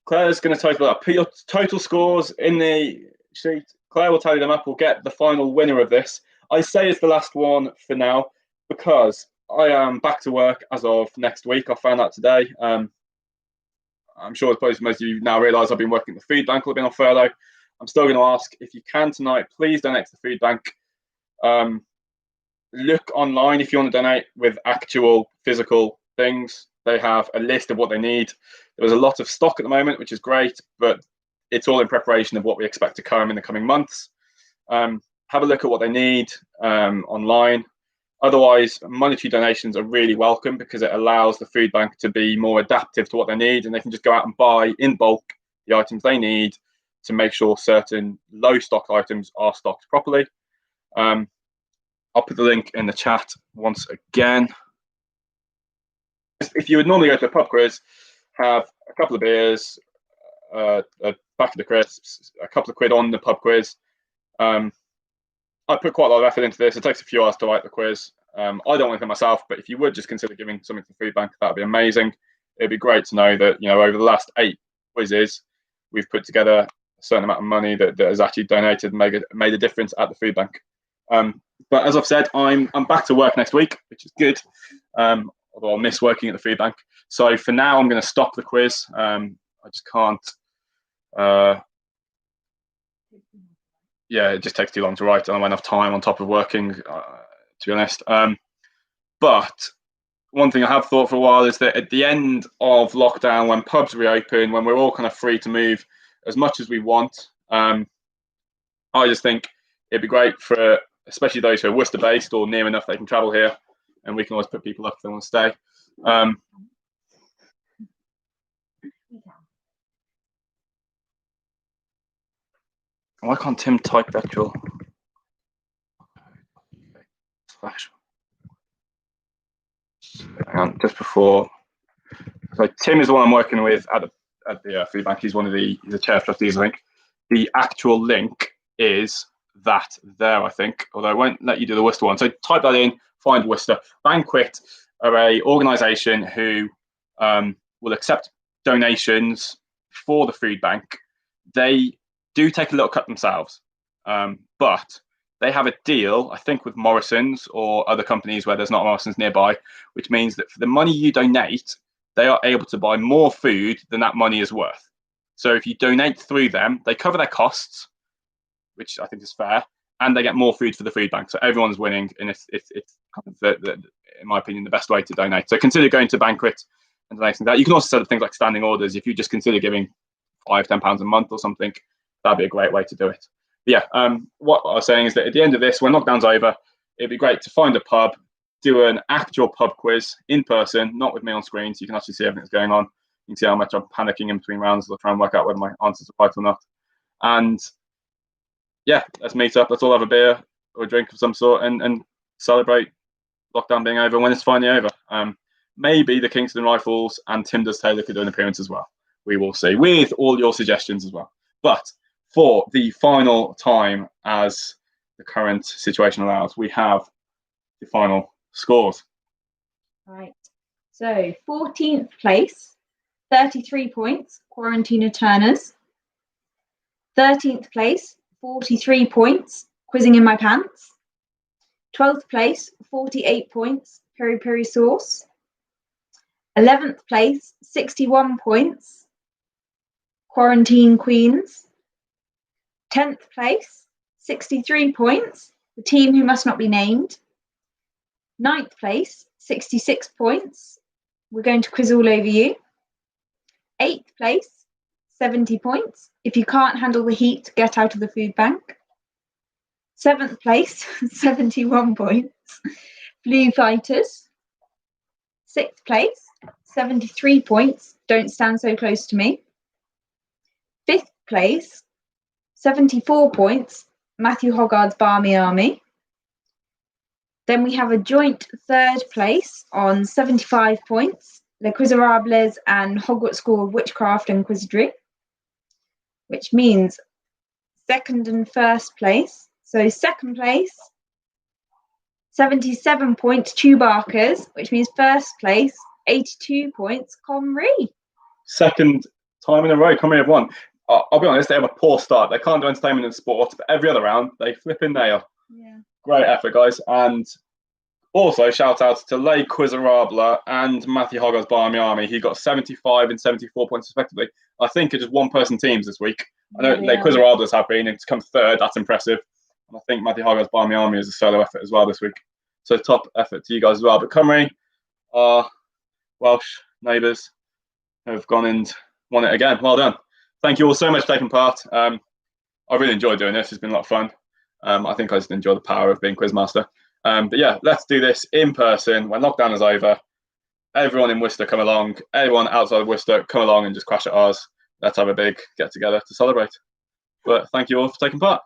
Claire's going to total up. Put your total scores in the sheet. Claire will tally them up. We'll get the final winner of this. I say it's the last one for now because I am back to work as of next week. I found out today. I'm sure most of you now realise I've been working at the food bank. I've been on furlough. I'm still going to ask, if you can tonight, please donate to the food bank. Look online if you want to donate with actual physical things. They have a list of what they need. There was a lot of stock at the moment, which is great, but it's all in preparation of what we expect to come in the coming months. Have a look at what they need online. Otherwise, monetary donations are really welcome because it allows the food bank to be more adaptive to what they need, and they can just go out and buy in bulk the items they need to make sure certain low stock items are stocked properly. I'll put the link in the chat once again. If you would normally go to a pub quiz, have a couple of beers, a packet of crisps, a couple of quid on the pub quiz. I put quite a lot of effort into this. It takes a few hours to write the quiz. I don't want anything myself, but if you would just consider giving something to the food bank, that would be amazing. It'd be great to know that, over the last 8 quizzes, we've put together a certain amount of money that is actually donated and made a difference at the food bank. But as I've said, I'm back to work next week, which is good. Although I'll miss working at the food bank. So for now, I'm going to stop the quiz. I just can't. Yeah, it just takes too long to write, and I won't have time on top of working, to be honest. But one thing I have thought for a while is that at the end of lockdown, when pubs reopen, when we're all kind of free to move as much as we want, I just think it'd be great for, especially those who are Worcester based or near enough they can travel here, and we can always put people up if they want to stay. Why can't Tim type the actual slash? Hang on, just before. So Tim is the one I'm working with at the food bank. He's one of the chair of trustees, I think. The actual link is that there, I think, although I won't let you do the Worcester one. So type that in, find Worcester. Banquet are a organisation who will accept donations for the food bank. They do take a little cut themselves, but they have a deal, I think, with Morrison's or other companies where there's not Morrison's nearby, which means that for the money you donate, they are able to buy more food than that money is worth. So if you donate through them, they cover their costs, which I think is fair, and they get more food for the food bank. So everyone's winning, and it's kind of, in my opinion, the best way to donate. So consider going to Banquet and donating that. You can also set up things like standing orders. If you just consider giving £5-10 a month or something, that'd be a great way to do it. But yeah, what I was saying is that at the end of this, when lockdown's over, it'd be great to find a pub, do an actual pub quiz in person, not with me on screen, so you can actually see everything that's going on. You can see how much I'm panicking in between rounds to try and work out whether my answers are right or not. And yeah, let's meet up. Let's all have a beer or a drink of some sort and celebrate lockdown being over when it's finally over. Maybe the Kingston Rifles and Tim Does Taylor could do an appearance as well. We will see, with all your suggestions as well. But for the final time, as the current situation allows, we have the final scores. Right. So 14th place, 33 points, Quarantina Turners. 13th place, 43 points, Quizzing in My Pants. 12th place, 48 points, Peri Peri Sauce. 11th place, 61 points, Quarantine Queens. 10th place, 63 points, The Team Who Must Not Be Named. 9th place, 66 points, We're Going to Quiz All Over You. 8th place, 70 points, If You Can't Handle the Heat, Get Out of the Food Bank. 7th place, 71 points, Blue Fighters. 6th place, 73 points, Don't Stand So Close to Me. 5th place, 74 points, Matthew Hoggard's Barmy Army. Then we have a joint 3rd place on 75 points, Les Quizerables and Hogwarts School of Witchcraft and Quizardry, which means 2nd and 1st place. So 2nd place, 77 points, Chewbarkers, which means 1st place, 82 points, Comrie. 2nd time in a row, Comrie have won. I'll be honest, they have a poor start. They can't do entertainment and sport, but every other round, they flipping nail. Yeah. Great effort, guys. And also, shout out to Les Quizerables and Matthew Hoggard's Barmy Army. He got 75 and 74 points, respectively. I think it's just one-person teams this week. I know Les Quizerables have been, and to come 3rd, that's impressive. And I think Matthew Hoggard's Barmy Army is a solo effort as well this week. So top effort to you guys as well. But Comrie, our Welsh neighbours, have gone and won it again. Well done. Thank you all so much for taking part. I really enjoyed doing this. It's been a lot of fun. I think I just enjoy the power of being Quizmaster. But yeah, let's do this in person when lockdown is over. Everyone in Worcester come along. Everyone outside of Worcester come along and just crash at ours. Let's have a big get together to celebrate. But thank you all for taking part.